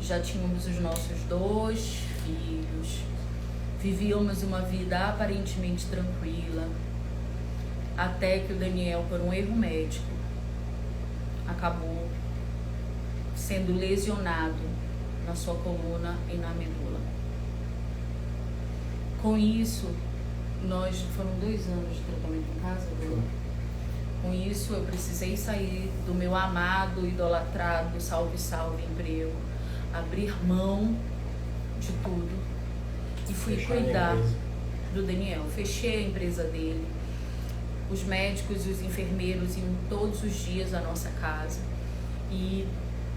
já tínhamos os nossos 2 filhos, vivíamos uma vida aparentemente tranquila, até que o Daniel, por um erro médico, acabou sendo lesionado na sua coluna e na medula. Com isso, foram 2 anos de tratamento em casa, viu? Com isso, eu precisei sair do meu amado, idolatrado, salve emprego, abrir mão de tudo e fui cuidar do Daniel. Fechei a empresa dele. Os médicos e os enfermeiros iam todos os dias à nossa casa e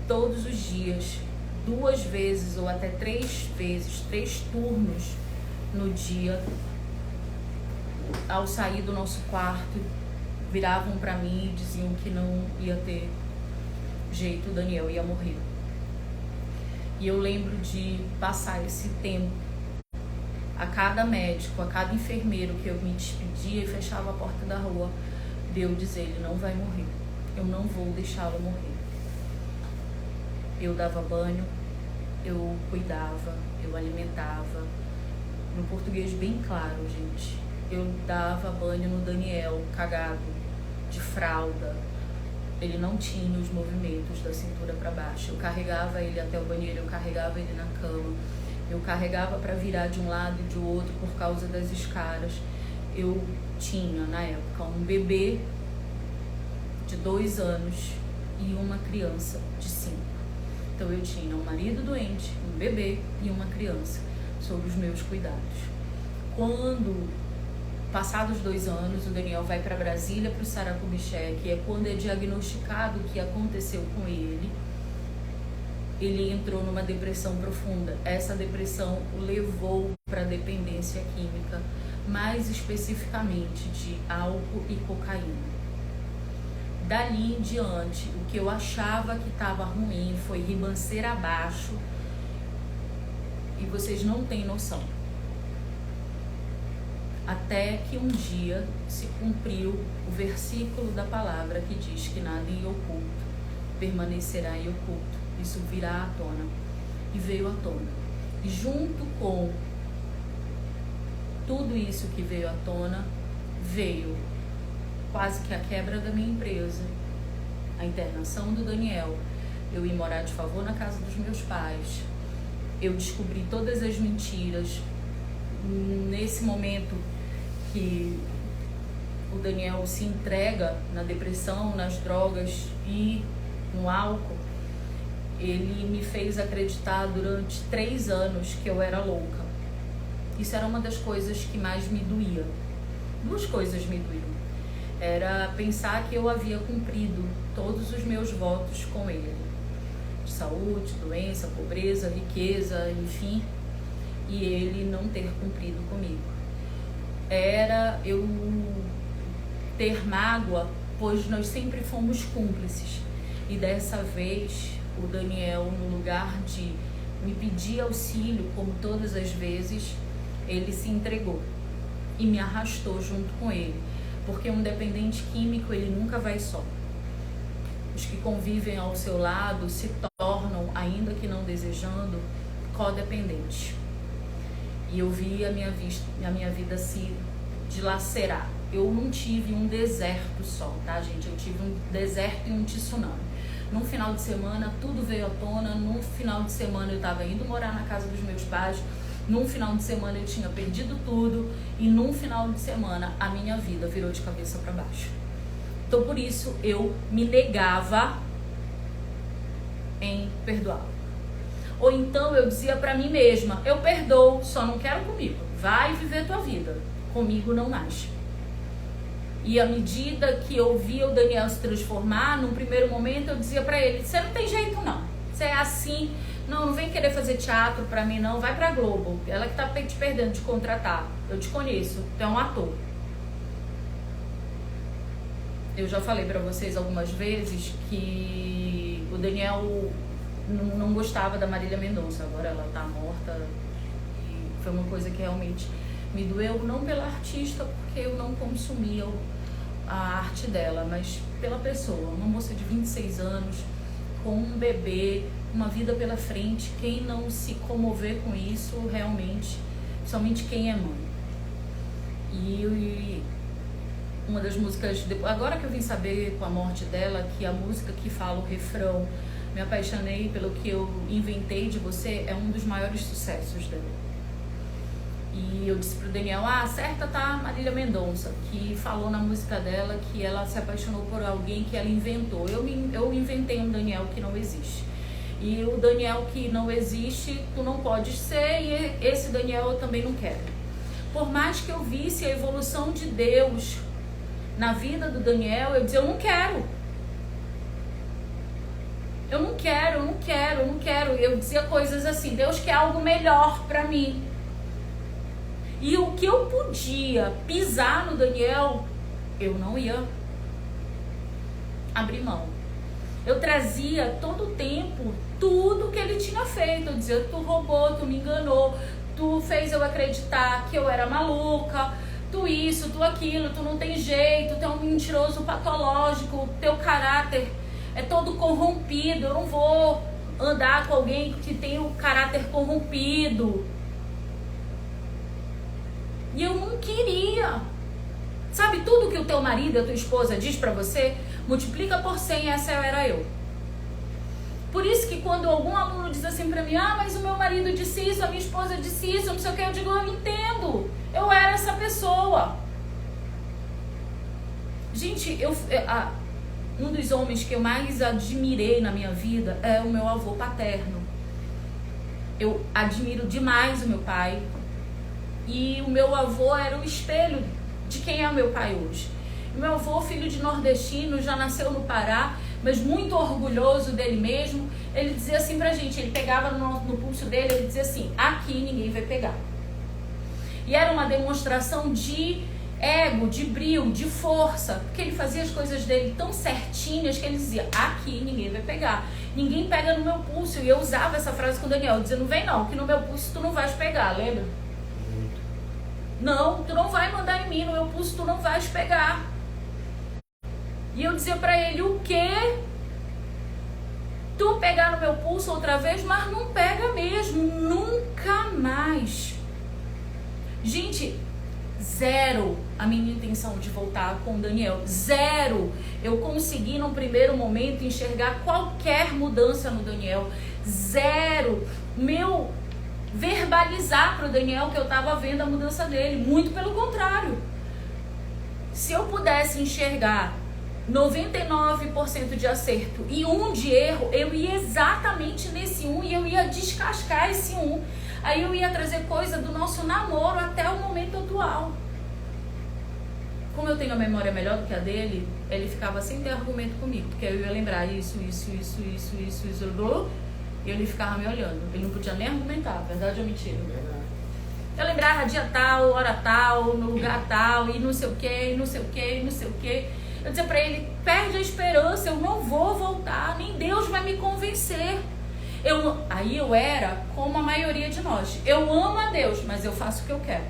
todos os dias, 2 vezes ou até 3 vezes, 3 turnos no dia, ao sair do nosso quarto, viravam para mim e diziam que não ia ter jeito, o Daniel ia morrer. E eu lembro de passar esse tempo, a cada médico, a cada enfermeiro que eu me despedia e fechava a porta da rua, de eu dizer, ele não vai morrer, eu não vou deixá-lo morrer. Eu dava banho, eu cuidava, eu alimentava. No português bem claro, gente. Eu dava banho no Daniel, cagado, de fralda. Ele não tinha os movimentos da cintura para baixo. Eu carregava ele até o banheiro, eu carregava ele na cama. Eu carregava para virar de um lado e de outro por causa das escaras. Eu tinha, na época, um bebê de 2 anos e uma criança de 5. Então eu tinha um marido doente, um bebê e uma criança sob os meus cuidados. Quando, passados 2 anos, o Daniel vai para Brasília, para o Saracubiché, que é quando é diagnosticado o que aconteceu com ele, ele entrou numa depressão profunda. Essa depressão o levou para dependência química, mais especificamente de álcool e cocaína. Dali em diante, o que eu achava que estava ruim foi ribanceira abaixo, e vocês não têm noção. Até que um dia se cumpriu o versículo da palavra que diz que nada em oculto permanecerá em oculto. Isso virá à tona. E veio à tona. E junto com tudo isso que veio à tona, veio quase que a quebra da minha empresa, a internação do Daniel, eu ir morar de favor na casa dos meus pais, eu descobri todas as mentiras. Nesse momento que o Daniel se entrega na depressão, nas drogas e no álcool, ele me fez acreditar durante 3 anos que eu era louca. Isso era uma das coisas que mais me doía. 2 coisas me doíam. Era pensar que eu havia cumprido todos os meus votos com ele. De saúde, doença, pobreza, riqueza, enfim. E ele não ter cumprido comigo. Era eu ter mágoa, pois nós sempre fomos cúmplices. E dessa vez, o Daniel, no lugar de me pedir auxílio, como todas as vezes, ele se entregou e me arrastou junto com ele. Porque um dependente químico, ele nunca vai só. Os que convivem ao seu lado se tornam, ainda que não desejando, codependentes. E eu vi a minha vida se dilacerar. Eu não tive um deserto só, tá, gente? Eu tive um deserto e um tsunami. Num final de semana, tudo veio à tona. Num final de semana, eu estava indo morar na casa dos meus pais. Num final de semana, eu tinha perdido tudo. E num final de semana, a minha vida virou de cabeça para baixo. Então, por isso, eu me negava em perdoá-lo. Ou então, eu dizia para mim mesma, eu perdoo, só não quero comigo. Vai viver tua vida. Comigo não mais. E à medida que eu via o Daniel se transformar, num primeiro momento eu dizia pra ele, você não tem jeito não, você é assim, não vem querer fazer teatro pra mim não, vai pra Globo, ela que tá te perdendo de contratar, eu te conheço, tu é um ator. Eu já falei pra vocês algumas vezes que o Daniel não gostava da Marília Mendonça, agora ela tá morta, e foi uma coisa que realmente me doeu, não pela artista, porque eu não consumia a arte dela, mas pela pessoa, uma moça de 26 anos, com um bebê, uma vida pela frente. Quem não se comover com isso, realmente, somente quem é mãe. E uma das músicas, agora que eu vim saber com a morte dela, que a música que fala o refrão, me apaixonei pelo que eu inventei de você, é um dos maiores sucessos dela. E eu disse pro Daniel, certa tá Marília Mendonça, que falou na música dela que ela se apaixonou por alguém que ela inventou. Eu inventei um Daniel que não existe. E o Daniel que não existe, tu não podes ser, e esse Daniel eu também não quero. Por mais que eu visse a evolução de Deus na vida do Daniel, eu dizia, eu não quero. Eu não quero, eu não quero, eu não quero. Eu dizia coisas assim, Deus quer algo melhor pra mim. E o que eu podia pisar no Daniel, eu não ia abrir mão. Eu trazia todo o tempo tudo que ele tinha feito. Eu dizia, tu roubou, tu me enganou, tu fez eu acreditar que eu era maluca, tu isso, tu aquilo, tu não tem jeito, tu é um mentiroso patológico, teu caráter é todo corrompido, eu não vou andar com alguém que tem o caráter corrompido. E eu não queria. Sabe tudo que o teu marido e a tua esposa diz pra você? Multiplica por 100, essa era eu. Por isso que quando algum aluno diz assim pra mim, mas o meu marido disse isso, a minha esposa disse isso, não sei o que, eu digo, eu entendo. Eu era essa pessoa. Gente, um dos homens que eu mais admirei na minha vida é o meu avô paterno. Eu admiro demais o meu pai. E o meu avô era o espelho de quem é o meu pai hoje. O meu avô, filho de nordestino, já nasceu no Pará, mas muito orgulhoso dele mesmo. Ele dizia assim pra gente, ele pegava no pulso dele, ele dizia assim, aqui ninguém vai pegar. E era uma demonstração de ego, de brio, de força, porque ele fazia as coisas dele tão certinhas que ele dizia, aqui ninguém vai pegar, ninguém pega no meu pulso. E eu usava essa frase com o Daniel, dizendo, não vem não, que no meu pulso tu não vais pegar, lembra? Não, tu não vai mandar em mim, no meu pulso tu não vais pegar. E eu dizia pra ele, o quê? Tu pegar no meu pulso outra vez, mas não pega mesmo, nunca mais. Gente, zero a minha intenção de voltar com o Daniel, zero. Eu consegui num primeiro momento enxergar qualquer mudança no Daniel, zero. Meu verbalizar para o Daniel que eu estava vendo a mudança dele, muito pelo contrário. Se eu pudesse enxergar 99% de acerto e 1 de erro, eu ia exatamente nesse 1 e eu ia descascar esse 1. Aí eu ia trazer coisa do nosso namoro até o momento atual. Como eu tenho a memória melhor do que a dele, ele ficava sem ter argumento comigo, porque eu ia lembrar isso, e ele ficava me olhando. Ele não podia nem argumentar, verdade ou mentira? Eu lembrava dia tal, hora tal, no lugar tal, e não sei o que, não sei o que, não sei o que. Eu dizia pra ele, perde a esperança, eu não vou voltar, nem Deus vai me convencer. Aí eu era como a maioria de nós. Eu amo a Deus, mas eu faço o que eu quero.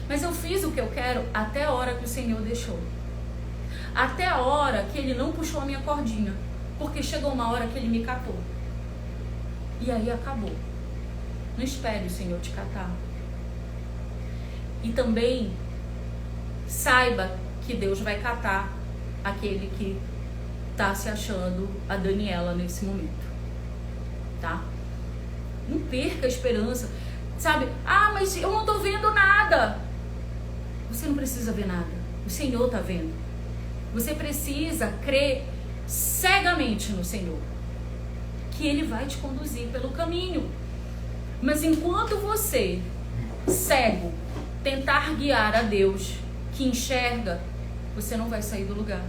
Mas eu fiz o que eu quero até a hora que o Senhor deixou. Até a hora que Ele não puxou a minha cordinha. Porque chegou uma hora que Ele me catou. E aí acabou. Não espere o Senhor te catar. E também saiba que Deus vai catar aquele que está se achando a Daniela nesse momento. Tá? Não perca a esperança. Sabe? Ah, mas eu não estou vendo nada. Você não precisa ver nada. O Senhor está vendo. Você precisa crer cegamente no Senhor, que Ele vai te conduzir pelo caminho. Mas enquanto você, cego, tentar guiar a Deus, que enxerga, você não vai sair do lugar.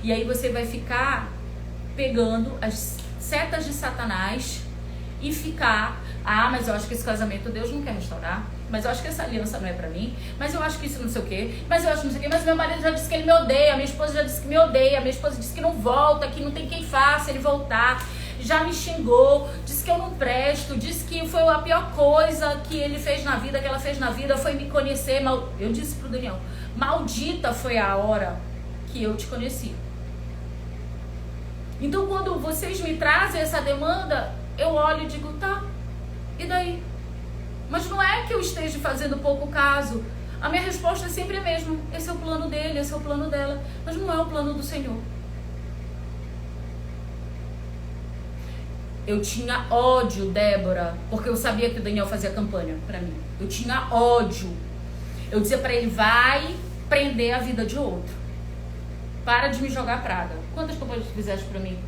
E aí você vai ficar pegando as setas de Satanás e ficar, mas eu acho que esse casamento Deus não quer restaurar, mas eu acho que essa aliança não é pra mim, mas eu acho que isso não sei o quê, mas eu acho que não sei o quê, mas meu marido já disse que ele me odeia, minha esposa já disse que me odeia, minha esposa disse que não volta, que não tem quem faça ele voltar, já me xingou, disse que eu não presto, disse que foi a pior coisa que ele fez na vida, que ela fez na vida, foi me conhecer. Eu disse pro Daniel, maldita foi a hora que eu te conheci. Então quando vocês me trazem essa demanda, eu olho e digo, tá, e daí? Mas não é que eu esteja fazendo pouco caso. A minha resposta é sempre a mesma. Esse é o plano dele, esse é o plano dela. Mas não é o plano do Senhor. Eu tinha ódio, Débora, porque eu sabia que o Daniel fazia campanha pra mim. Eu tinha ódio. Eu dizia pra ele, vai prender a vida de outro. Para de me jogar praga. Quantas campanhas tu fizeste pra mim?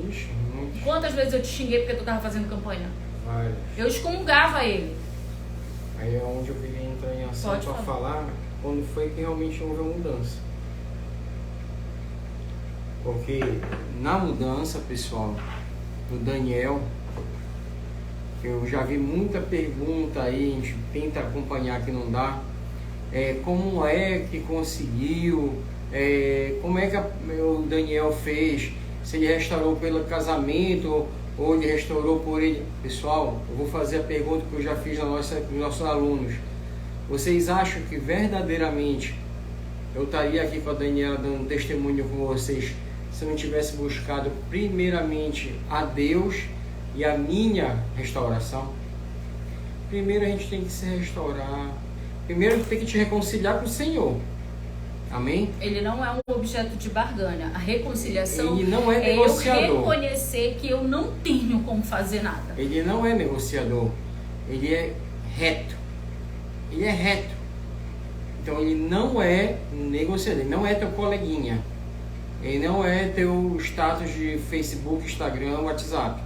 Ixi, muitos. Quantas vezes eu te xinguei porque tu tava fazendo campanha? Várias. Eu excomungava ele. Aí é onde eu queria entrar em ação para falar quando foi que realmente houve a mudança. Porque na mudança, pessoal, do Daniel, eu já vi muita pergunta aí, a gente tenta acompanhar que não dá. Como é que conseguiu? Como é que o Daniel fez? Se ele restaurou pelo casamento ou ele restaurou por ele? Pessoal, eu vou fazer a pergunta que eu já fiz nos nossos alunos. Vocês acham que verdadeiramente eu estaria aqui com a Daniela dando testemunho com vocês se eu não tivesse buscado primeiramente a Deus e a minha restauração? Primeiro a gente tem que se restaurar. Primeiro a gente tem que te reconciliar com o Senhor. Amém? Ele não é um objeto de barganha. A reconciliação ele não é negociador. Eu reconhecer que eu não tenho como fazer nada. Ele não é negociador. Ele é reto. Ele é reto. Então ele não é negociador. Ele não é teu coleguinha. Ele não é teu status de Facebook, Instagram, WhatsApp.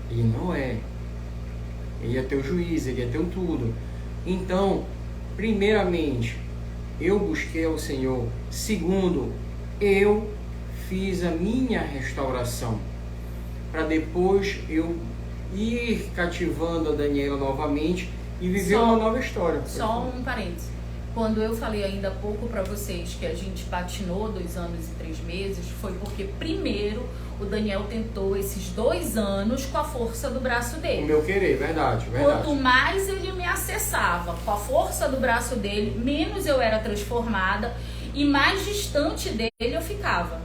Ele não é. Ele é teu juiz, ele é teu tudo. Então, primeiramente, eu busquei ao Senhor. Segundo, eu fiz a minha restauração. Para depois eu ir cativando a Daniela novamente e viver uma nova história. Só um parênteses. Quando eu falei ainda há pouco para vocês que a gente patinou 2 anos e 3 meses, foi porque primeiro o Daniel tentou esses 2 anos com a força do braço dele. O meu querer, verdade. Quanto mais ele me acessava com a força do braço dele, menos eu era transformada e mais distante dele eu ficava.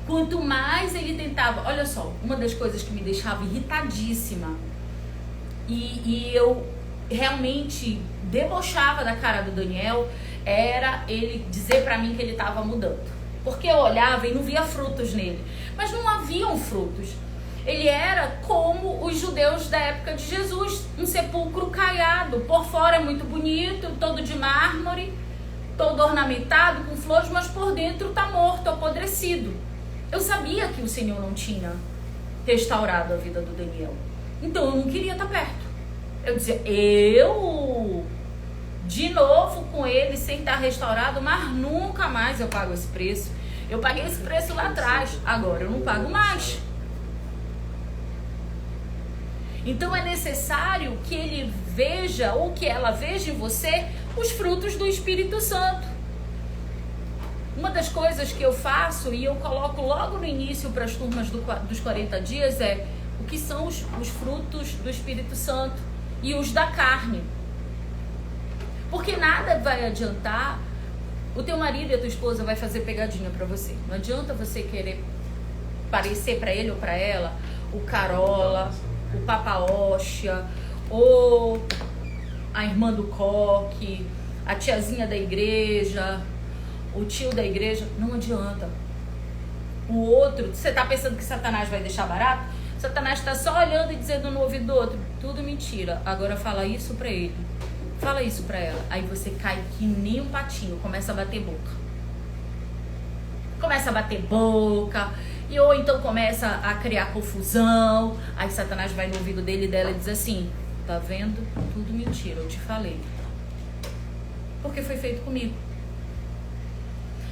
Quanto mais ele tentava... Olha só, uma das coisas que me deixava irritadíssima e eu realmente debochava da cara do Daniel era ele dizer pra mim que ele estava mudando. Porque eu olhava e não via frutos nele. Mas não haviam frutos. Ele era como os judeus da época de Jesus, um sepulcro caiado. Por fora é muito bonito, todo de mármore, todo ornamentado com flores, mas por dentro está morto, apodrecido. Eu sabia que o Senhor não tinha restaurado a vida do Daniel. Então eu não queria estar perto. Eu dizia, de novo com ele sem estar restaurado, mas nunca mais eu pago esse preço. Eu paguei esse preço lá atrás, agora eu não pago mais. Então é necessário que ele veja, ou que ela veja em você, os frutos do Espírito Santo. Uma das coisas que eu faço, e eu coloco logo no início para as turmas dos 40 dias, é o que são os frutos do Espírito Santo e os da carne. Porque nada vai adiantar, o teu marido e a tua esposa vai fazer pegadinha para você. Não adianta você querer parecer para ele ou para ela o carola, o papa-óxia, ou a irmã do coque, a tiazinha da igreja, o tio da igreja. Não adianta. O outro, você tá pensando que Satanás vai deixar barato? Satanás tá só olhando e dizendo no ouvido do outro, tudo mentira. Agora fala isso pra ele, fala isso pra ela. Aí você cai que nem um patinho, começa a bater boca. Começa a bater boca, e ou então começa a criar confusão. Aí Satanás vai no ouvido dele e dela e diz assim, tá vendo? Tudo mentira, eu te falei. Porque foi feito comigo.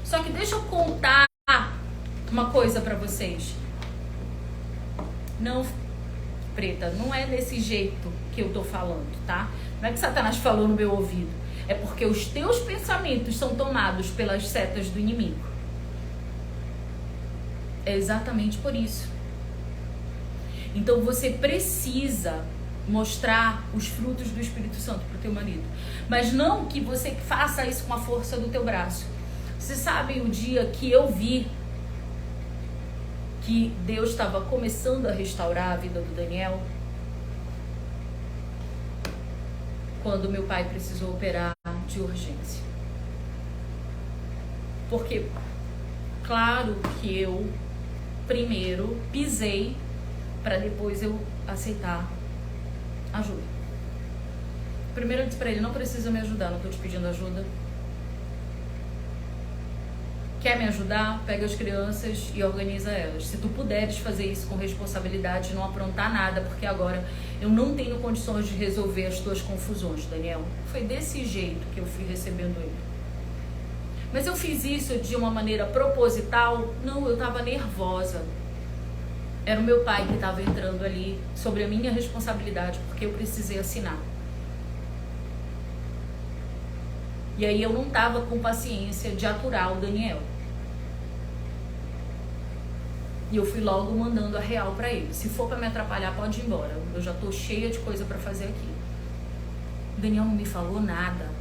Só que deixa eu contar uma coisa pra vocês. Não, Preta, não é desse jeito que eu tô falando, tá? Não é que Satanás falou no meu ouvido. É porque os teus pensamentos são tomados pelas setas do inimigo. É exatamente por isso. Então você precisa mostrar os frutos do Espírito Santo pro teu marido. Mas não que você faça isso com a força do teu braço. Vocês sabem o dia que eu vi que Deus estava começando a restaurar a vida do Daniel? Quando meu pai precisou operar de urgência. Porque, claro que eu primeiro pisei para depois eu aceitar ajuda. Primeiro eu disse para ele, não precisa me ajudar, não estou te pedindo ajuda. Quer me ajudar? Pega as crianças e organiza elas. Se tu puderes fazer isso com responsabilidade, não aprontar nada, porque agora eu não tenho condições de resolver as tuas confusões, Daniel. Foi desse jeito que eu fui recebendo ele. Mas eu fiz isso de uma maneira proposital? Não, eu estava nervosa. Era o meu pai que estava entrando ali sobre a minha responsabilidade, porque eu precisei assinar. E aí eu não estava com paciência de aturar o Daniel. E eu fui logo mandando a real para ele. Se for para me atrapalhar, pode ir embora. Eu já tô cheia de coisa para fazer aqui. O Daniel não me falou nada.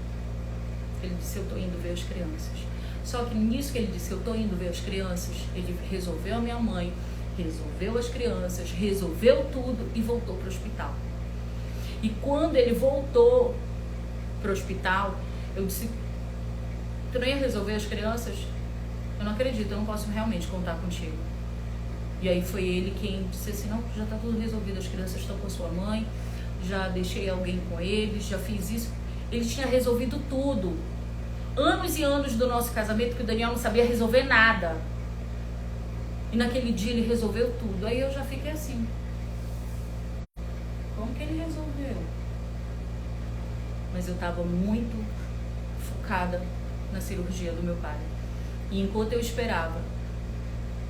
Ele disse, eu tô indo ver as crianças. Só que nisso que ele disse, eu tô indo ver as crianças, ele resolveu a minha mãe, resolveu as crianças, resolveu tudo e voltou pro hospital. E quando ele voltou pro hospital, eu disse, tu não ia resolver as crianças? Eu não acredito, eu não posso realmente contar contigo. E aí foi ele quem disse assim, não, já tá tudo resolvido, as crianças estão com a sua mãe, já deixei alguém com eles, já fiz isso. Ele tinha resolvido tudo. Anos e anos do nosso casamento que o Daniel não sabia resolver nada. E naquele dia ele resolveu tudo. Aí eu já fiquei assim. Como que ele resolveu? Mas eu estava muito focada na cirurgia do meu pai. E enquanto eu esperava,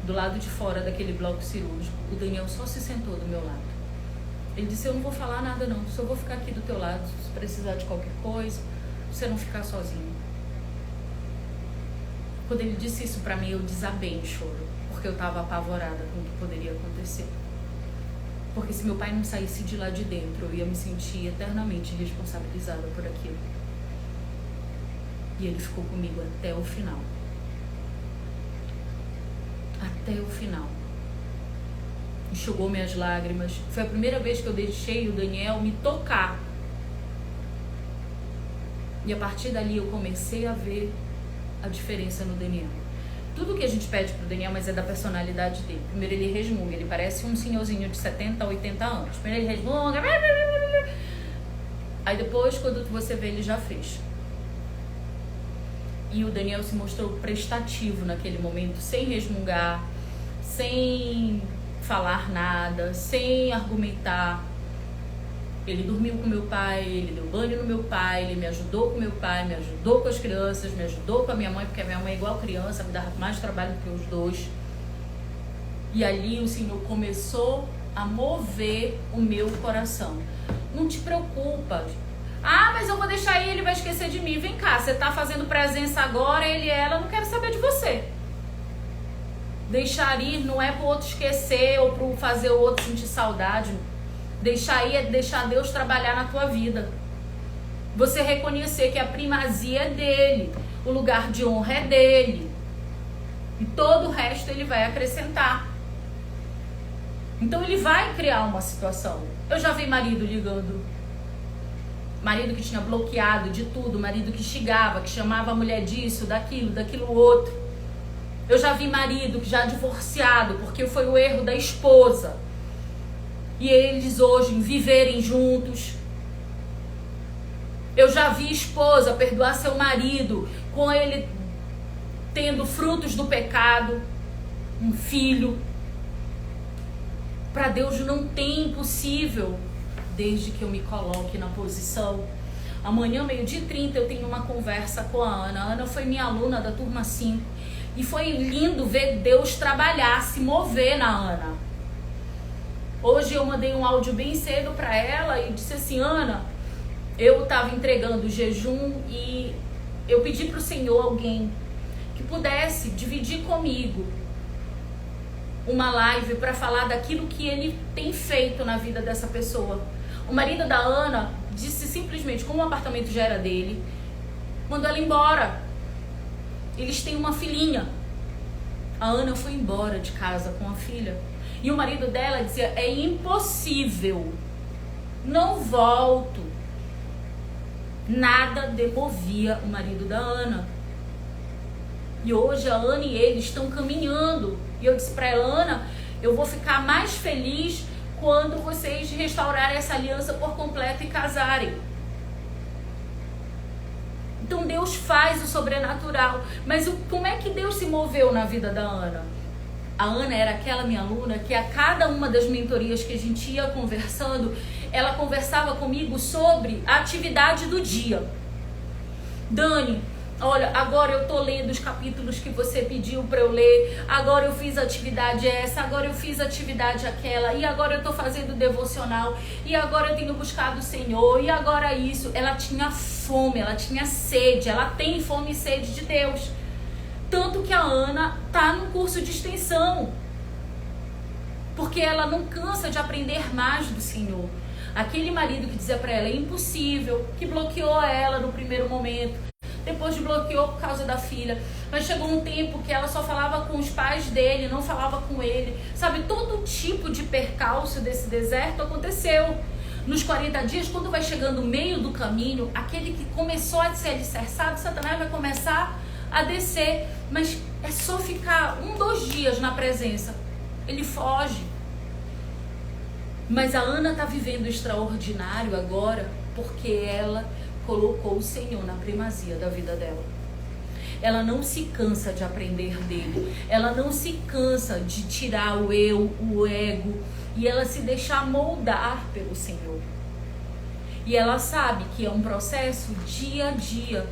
do lado de fora daquele bloco cirúrgico, o Daniel só se sentou do meu lado. Ele disse, eu não vou falar nada não, só vou ficar aqui do teu lado, se precisar de qualquer coisa, você não ficar sozinho. Quando ele disse isso pra mim, eu desabei em choro, porque eu tava apavorada com o que poderia acontecer. Porque se meu pai não saísse de lá de dentro, eu ia me sentir eternamente responsabilizada por aquilo. E ele ficou comigo até o final. Até o final. Enxugou minhas lágrimas. Foi a primeira vez que eu deixei o Daniel me tocar. E a partir dali eu comecei a ver a diferença no Daniel. Tudo que a gente pede pro Daniel, mas é da personalidade dele. Primeiro ele resmunga, ele parece um senhorzinho de 70 a 80 anos. Primeiro ele resmunga. Aí depois, quando você vê, ele já fez. E o Daniel se mostrou prestativo naquele momento, sem resmungar, sem falar nada, sem argumentar. Ele dormiu com meu pai, ele deu banho no meu pai, ele me ajudou com meu pai, me ajudou com as crianças, me ajudou com a minha mãe, porque a minha mãe é igual criança, me dava mais trabalho do que os dois. E ali o Senhor começou a mover o meu coração. Não te preocupa. Ah, mas eu vou deixar ele vai esquecer de mim. Vem cá, você tá fazendo presença agora, ele e ela, não quero saber de você. Deixar ir não é pro outro esquecer ou pro fazer o outro sentir saudade. Deixar ir é deixar Deus trabalhar na tua vida. Você reconhecer que a primazia é dele, o lugar de honra é dele. E todo o resto ele vai acrescentar. Então ele vai criar uma situação. Eu já vi marido ligando. Marido que tinha bloqueado de tudo, marido que xingava, que chamava a mulher disso, daquilo outro. Eu já vi marido que já divorciado, porque foi o erro da esposa. E eles hoje viverem juntos. Eu já vi esposa perdoar seu marido, com ele tendo frutos do pecado, um filho. Para Deus não tem impossível, desde que eu me coloque na posição. Amanhã, 12h30, eu tenho uma conversa com a Ana. A Ana foi minha aluna da turma 5. E foi lindo ver Deus trabalhar, se mover na Ana. Hoje eu mandei um áudio bem cedo para ela e disse assim: Ana, eu estava entregando o jejum e eu pedi para o Senhor alguém que pudesse dividir comigo uma live para falar daquilo que ele tem feito na vida dessa pessoa. O marido da Ana disse simplesmente, como o apartamento já era dele, mandou ela embora. Eles têm uma filhinha. A Ana foi embora de casa com a filha. E o marido dela dizia: é impossível, não volto. Nada demovia o marido da Ana. E hoje a Ana e ele estão caminhando. E eu disse para ela: Ana, eu vou ficar mais feliz quando vocês restaurarem essa aliança por completo e casarem. Então Deus faz o sobrenatural. Mas como é que Deus se moveu na vida da Ana? A Ana era aquela minha aluna que a cada uma das mentorias que a gente ia conversando, ela conversava comigo sobre a atividade do dia. Dani, olha, agora eu tô lendo os capítulos que você pediu para eu ler, agora eu fiz a atividade essa, agora eu fiz a atividade aquela, e agora eu tô fazendo devocional, e agora eu tenho buscado o Senhor, e agora isso. Ela tinha fome, ela tinha sede, ela tem fome e sede de Deus. Tanto que a Ana tá no curso de extensão, porque ela não cansa de aprender mais do Senhor. Aquele marido que dizia para ela é impossível, que bloqueou ela no primeiro momento, depois desbloqueou por causa da filha, mas chegou um tempo que ela só falava com os pais dele, não falava com ele, sabe? Todo tipo de percalço desse deserto aconteceu. Nos 40 dias, quando vai chegando o meio do caminho, aquele que começou a ser alicerçado, Satanás vai começar a descer, mas é só ficar 1-2 dias na presença, ele foge. Mas a Ana está vivendo o extraordinário agora, porque ela colocou o Senhor na primazia da vida dela. Ela não se cansa de aprender dele, ela não se cansa de tirar o eu, o ego, e ela se deixa moldar pelo Senhor. E ela sabe que é um processo dia a dia.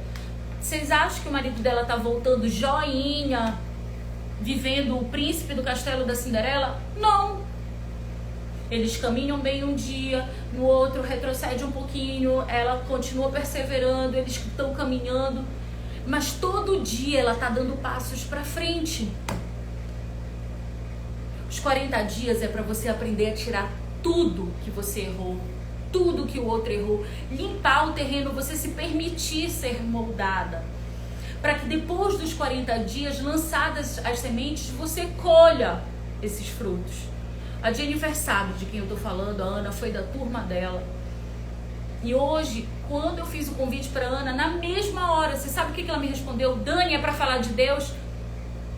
Vocês acham que o marido dela tá voltando joinha, vivendo o príncipe do castelo da Cinderela? Não. Eles caminham bem um dia, no outro retrocede um pouquinho, ela continua perseverando, eles estão caminhando. mas todo dia ela está dando passos para frente. Os 40 dias é para você aprender a tirar tudo que você errou, tudo que o outro errou, limpar o terreno, você se permitir ser moldada, para que depois dos 40 dias, lançadas as sementes, você colha esses frutos. A Jennifer sabe de quem eu estou falando, a Ana foi da turma dela. E hoje, quando eu fiz o convite para Ana, na mesma hora, você sabe o que ela me respondeu? Dani, é para falar de Deus?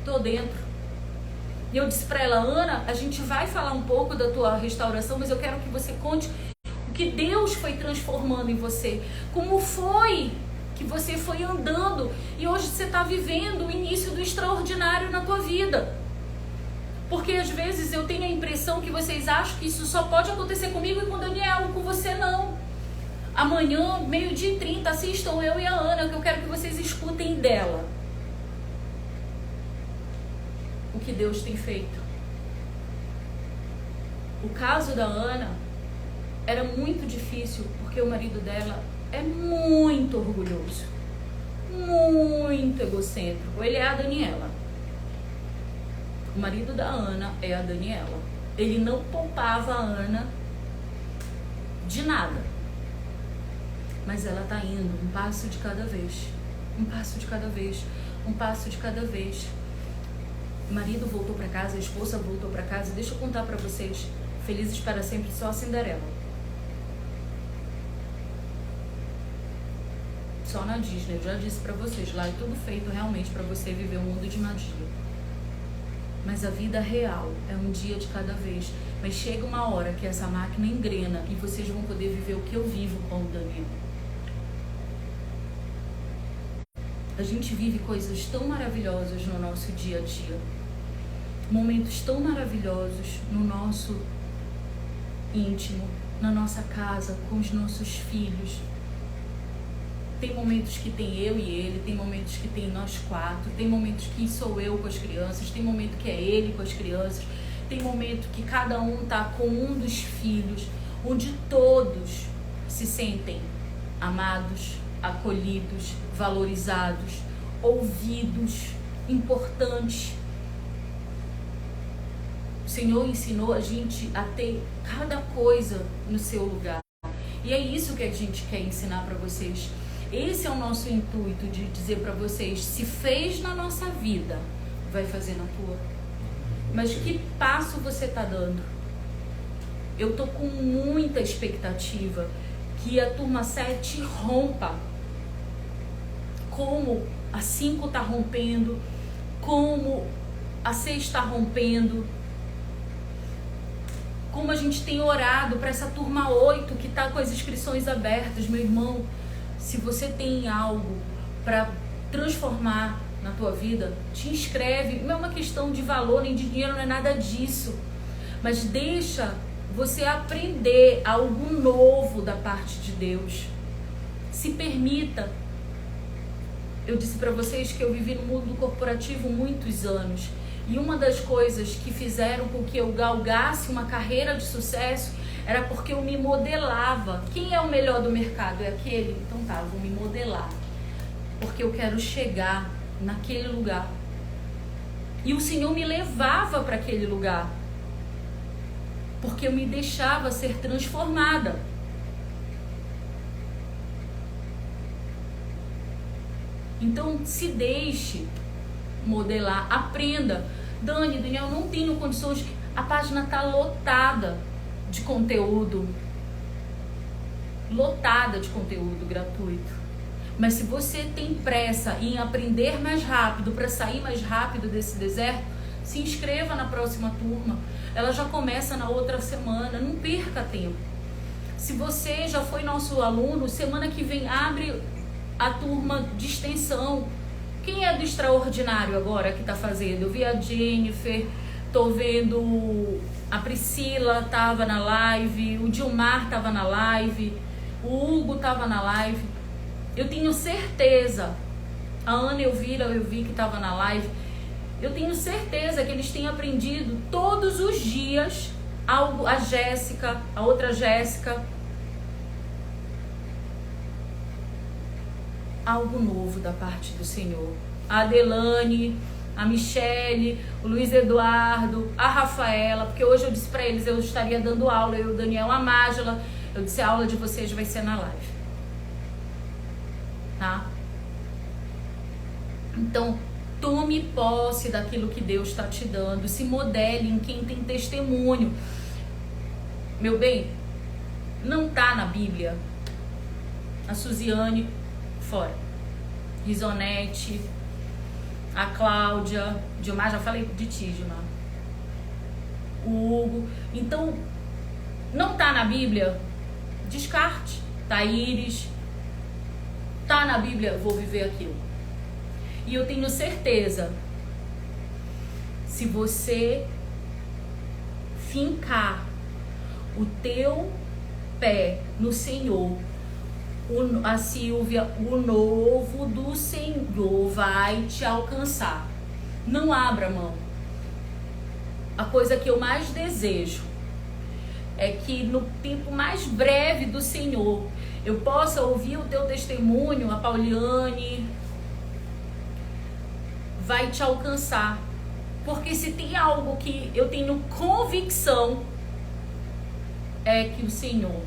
Tô dentro. E eu disse para ela, Ana, a gente vai falar um pouco da tua restauração, mas eu quero que você conte o que Deus foi transformando em você. Como foi que você foi andando e hoje você está vivendo o início do extraordinário na tua vida. Porque às vezes eu tenho a impressão que vocês acham que isso só pode acontecer comigo e com o Daniel, com você não. Amanhã, 12h30, assistam eu e a Ana, que eu quero que vocês escutem dela o que Deus tem feito. O caso da Ana era muito difícil, porque o marido dela é muito orgulhoso, muito egocêntrico. Ele é a Daniela. O marido da Ana é a Daniela. Ele não poupava a Ana de nada. Mas ela está indo um passo de cada vez. Um passo de cada vez. Um passo de cada vez. O marido voltou para casa, a esposa voltou para casa. Deixa eu contar para vocês. Felizes para sempre, só a Cinderela. Só na Disney. Eu já disse para vocês. Lá é tudo feito realmente para você viver um mundo de magia. Mas a vida real é um dia de cada vez. Mas chega uma hora que essa máquina engrena e vocês vão poder viver o que eu vivo com o Daniel. A gente vive coisas tão maravilhosas no nosso dia a dia. Momentos tão maravilhosos no nosso íntimo, na nossa casa, com os nossos filhos. Tem momentos que tem eu e ele, tem momentos que tem nós quatro, tem momentos que sou eu com as crianças, tem momento que é ele com as crianças, tem momento que cada um tá com um dos filhos, onde todos se sentem amados, acolhidos, valorizados, ouvidos, importantes. O Senhor ensinou a gente a ter cada coisa no seu lugar. E é isso que a gente quer ensinar para vocês. Esse é o nosso intuito, de dizer para vocês, se fez na nossa vida, vai fazer na tua. Mas que passo você está dando? Eu tô com muita expectativa que a turma 7 rompa. Como a 5 está rompendo, como a 6 está rompendo, como a gente tem orado para essa turma 8 que está com as inscrições abertas. Meu irmão, se você tem algo para transformar na tua vida, te inscreve. Não é uma questão de valor nem de dinheiro, não é nada disso. Mas deixa você aprender algo novo da parte de Deus. Se permita. Eu disse para vocês que eu vivi no mundo corporativo muitos anos. E uma das coisas que fizeram com que eu galgasse uma carreira de sucesso era porque eu me modelava. Quem é o melhor do mercado? É aquele? Então tá, vou me modelar. Porque eu quero chegar naquele lugar. E o Senhor me levava para aquele lugar. Porque eu me deixava ser transformada. Então se deixe modelar, aprenda. Daniel, não tenho condições. A página está lotada de conteúdo, lotada de conteúdo gratuito. Mas se você tem pressa em aprender mais rápido, para sair mais rápido desse deserto, se inscreva na próxima turma. Ela já começa na outra semana, não perca tempo. Se você já foi nosso aluno, semana que vem abre a turma de extensão. Quem é do extraordinário agora que está fazendo? Eu vi a Jennifer, tô vendo a Priscila estava na live, o Dilmar estava na live, o Hugo estava na live. Eu tenho certeza, a Ana Elvira eu vi que estava na live, eu tenho certeza que eles têm aprendido todos os dias algo. A Jéssica, a outra Jéssica. algo novo da parte do Senhor. A Adelane, a Michele, o Luiz Eduardo, a Rafaela, porque hoje eu disse para eles, eu estaria dando aula, eu, o Daniel, a Mágela, eu disse, a aula de vocês vai ser na live, tá? Então, tome posse daquilo que Deus está te dando, se modele em quem tem testemunho. Meu bem, não tá na Bíblia. A Suziane, fora. Risonete, a Cláudia, Dilmar, já falei de ti, Dilmar. O Hugo. Então, não tá na Bíblia, descarte. Taíris, tá na Bíblia, vou viver aquilo. E eu tenho certeza, se você fincar o teu pé no Senhor, a Silvia, o novo do Senhor vai te alcançar. Não abra mão. A coisa que eu mais desejo é que no tempo mais breve do Senhor eu possa ouvir o teu testemunho, a Pauliane vai te alcançar. Porque se tem algo que eu tenho convicção, é que o Senhor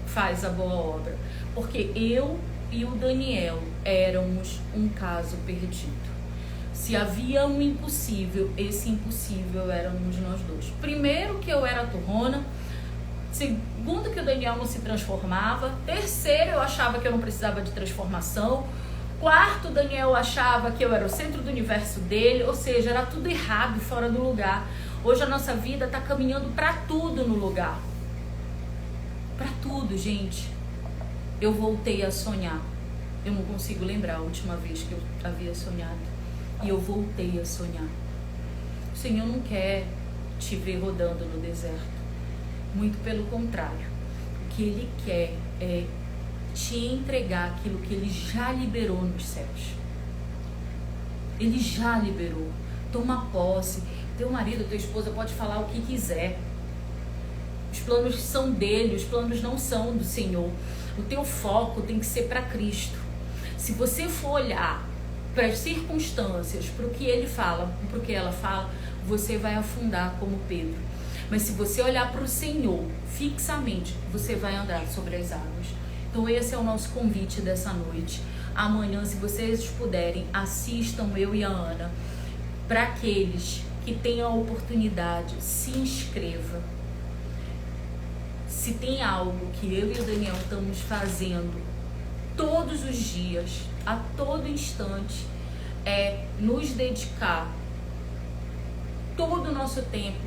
faz a boa obra. Porque eu e o Daniel éramos um caso perdido. Se havia um impossível, esse impossível éramos nós dois. Primeiro, que eu era turrona. Segundo, que o Daniel não se transformava. Terceiro, eu achava que eu não precisava de transformação. Quarto, o Daniel achava que eu era o centro do universo dele. Ou seja, era tudo errado e fora do lugar. Hoje a nossa vida está caminhando para tudo no lugar. Para tudo, gente. Eu voltei a sonhar. Eu não consigo lembrar a última vez que eu havia sonhado. E eu voltei a sonhar. O Senhor não quer te ver rodando no deserto. Muito pelo contrário. O que Ele quer é te entregar aquilo que Ele já liberou nos céus. Ele já liberou. Toma posse. Teu marido, tua esposa pode falar o que quiser. Os planos são dele, os planos não são do Senhor. O teu foco tem que ser para Cristo. Se você for olhar para as circunstâncias, para o que ele fala, para o que ela fala, você vai afundar como Pedro. Mas se você olhar para o Senhor fixamente, você vai andar sobre as águas. Então esse é o nosso convite dessa noite. Amanhã, se vocês puderem, assistam eu e a Ana. Para aqueles que tenham a oportunidade, se inscreva. Se tem algo que eu e o Daniel estamos fazendo todos os dias, a todo instante, é nos dedicar todo o nosso tempo.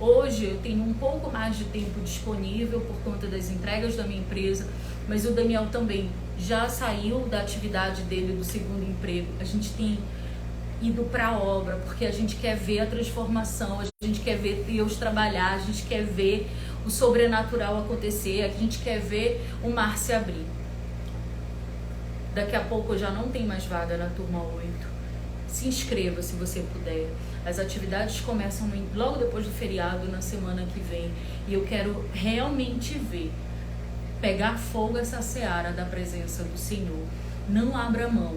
Hoje eu tenho um pouco mais de tempo disponível por conta das entregas da minha empresa, mas o Daniel também já saiu da atividade dele do segundo emprego. A gente tem ido para a obra porque a gente quer ver a transformação, a gente quer ver Deus trabalhar, a gente quer ver o sobrenatural acontecer, a gente quer ver o mar se abrir. Daqui a pouco já não tem mais vaga na turma 8. Se inscreva se você puder. As atividades começam logo depois do feriado, na semana que vem. E eu quero realmente ver, pegar fogo essa seara da presença do Senhor. Não abra mão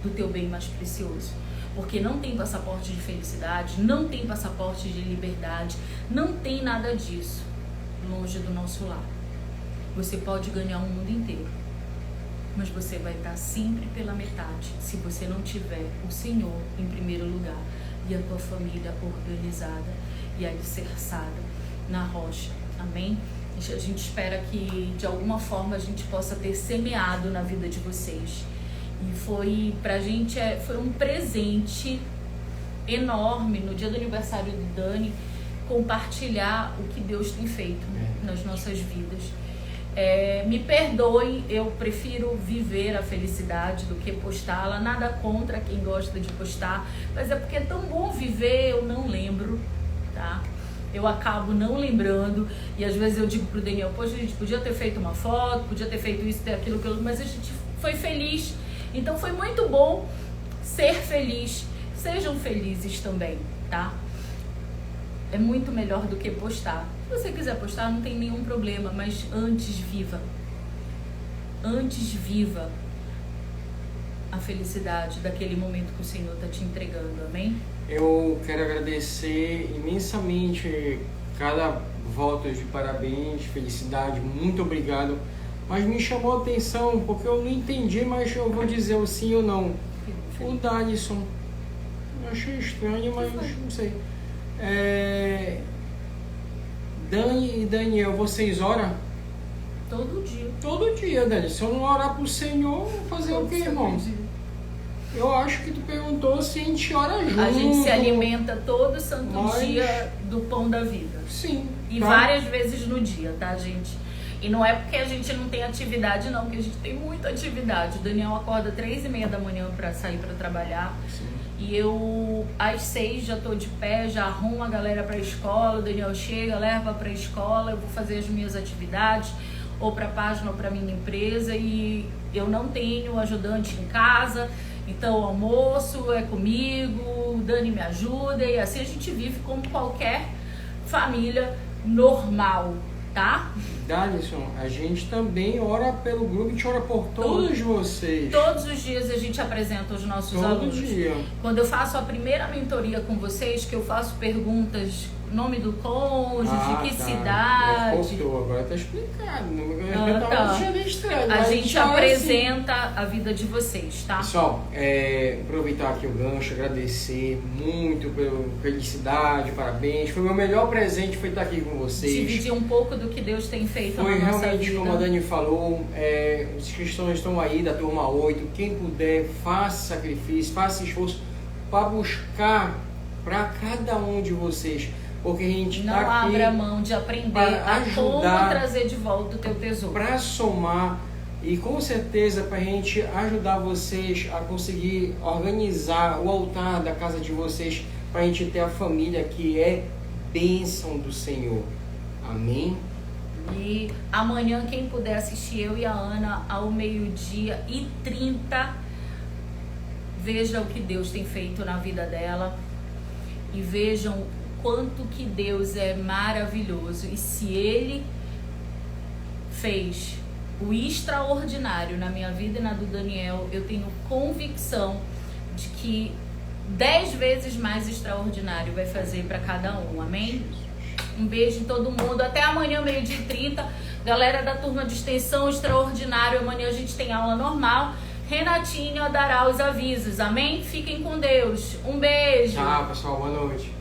do teu bem mais precioso. Porque não tem passaporte de felicidade, não tem passaporte de liberdade, não tem nada disso longe do nosso lar. Você pode ganhar o mundo inteiro, mas você vai estar sempre pela metade se você não tiver o Senhor em primeiro lugar e a tua família organizada e alicerçada na rocha. Amém? A gente espera que de alguma forma a gente possa ter semeado na vida de vocês. E foi pra gente, foi um presente enorme no dia do aniversário do Dani compartilhar o que Deus tem feito nas nossas vidas. Me perdoem, eu prefiro viver a felicidade do que postá-la. Nada contra quem gosta de postar, mas é porque é tão bom viver, eu não lembro, tá? Eu acabo não lembrando e às vezes eu digo pro Daniel, poxa, a gente podia ter feito uma foto, podia ter feito isso, ter aquilo, mas a gente foi feliz. Então foi muito bom ser feliz. Sejam felizes também, tá? É muito melhor do que postar. Se você quiser postar, não tem nenhum problema, mas antes viva. Antes viva a felicidade daquele momento que o Senhor está te entregando, amém? Eu quero agradecer imensamente cada voto de parabéns, felicidade, muito obrigado. Mas me chamou a atenção, porque eu não entendi, mas eu vou dizer o sim ou não. O Dalisson. Eu achei estranho, mas não sei. Dani e Daniel, vocês oram? Todo dia. Todo dia, Dani. Se eu não orar pro Senhor, vou fazer o quê, irmão? Eu acho que tu perguntou se a gente ora junto. A gente se alimenta todo santo dia do pão da vida. Sim. E tá? várias vezes no dia, tá, gente? E não é porque a gente não tem atividade, não, porque a gente tem muita atividade. O Daniel acorda 3h30 da manhã pra sair pra trabalhar. Sim. E eu, às 6 já tô de pé, já arrumo a galera pra escola. O Daniel chega, leva pra escola, eu vou fazer as minhas atividades, ou pra página ou pra minha empresa. E eu não tenho ajudante em casa. Então o almoço é comigo, o Dani me ajuda e assim a gente vive como qualquer família normal, tá? Dalisson, a gente também ora pelo grupo, a gente ora por todos vocês. Todos os dias a gente apresenta os nossos alunos. Todo dia. Quando eu faço a primeira mentoria com vocês, que eu faço perguntas, nome do cônjuge, que cidade. Agora tá explicado. A gente apresenta a vida de vocês, tá? Pessoal, aproveitar aqui o gancho, agradecer muito pela felicidade, parabéns. Foi o meu melhor presente, foi estar aqui com vocês. Dividir um pouco do que Deus tem feito foi na nossa vida. Foi realmente como a Dani falou, os cristãos estão aí da turma 8, quem puder, faça sacrifício, faça esforço para buscar para cada um de vocês. Porque a gente não tá aqui abra mão de aprender a como trazer de volta o teu tesouro. Para somar e com certeza para a gente ajudar vocês a conseguir organizar o altar da casa de vocês, para a gente ter a família que é bênção do Senhor. Amém? E amanhã, quem puder assistir eu e a Ana ao 12h30, veja o que Deus tem feito na vida dela e vejam quanto que Deus é maravilhoso. E se Ele fez o extraordinário na minha vida e na do Daniel, eu tenho convicção de que 10 vezes mais extraordinário vai fazer para cada um. Amém? Um beijo em todo mundo. Até amanhã, 12h30. Galera da turma de extensão, extraordinário. Amanhã a gente tem aula normal. Renatinho dará os avisos. Amém? Fiquem com Deus. Um beijo. Tchau, pessoal. Boa noite.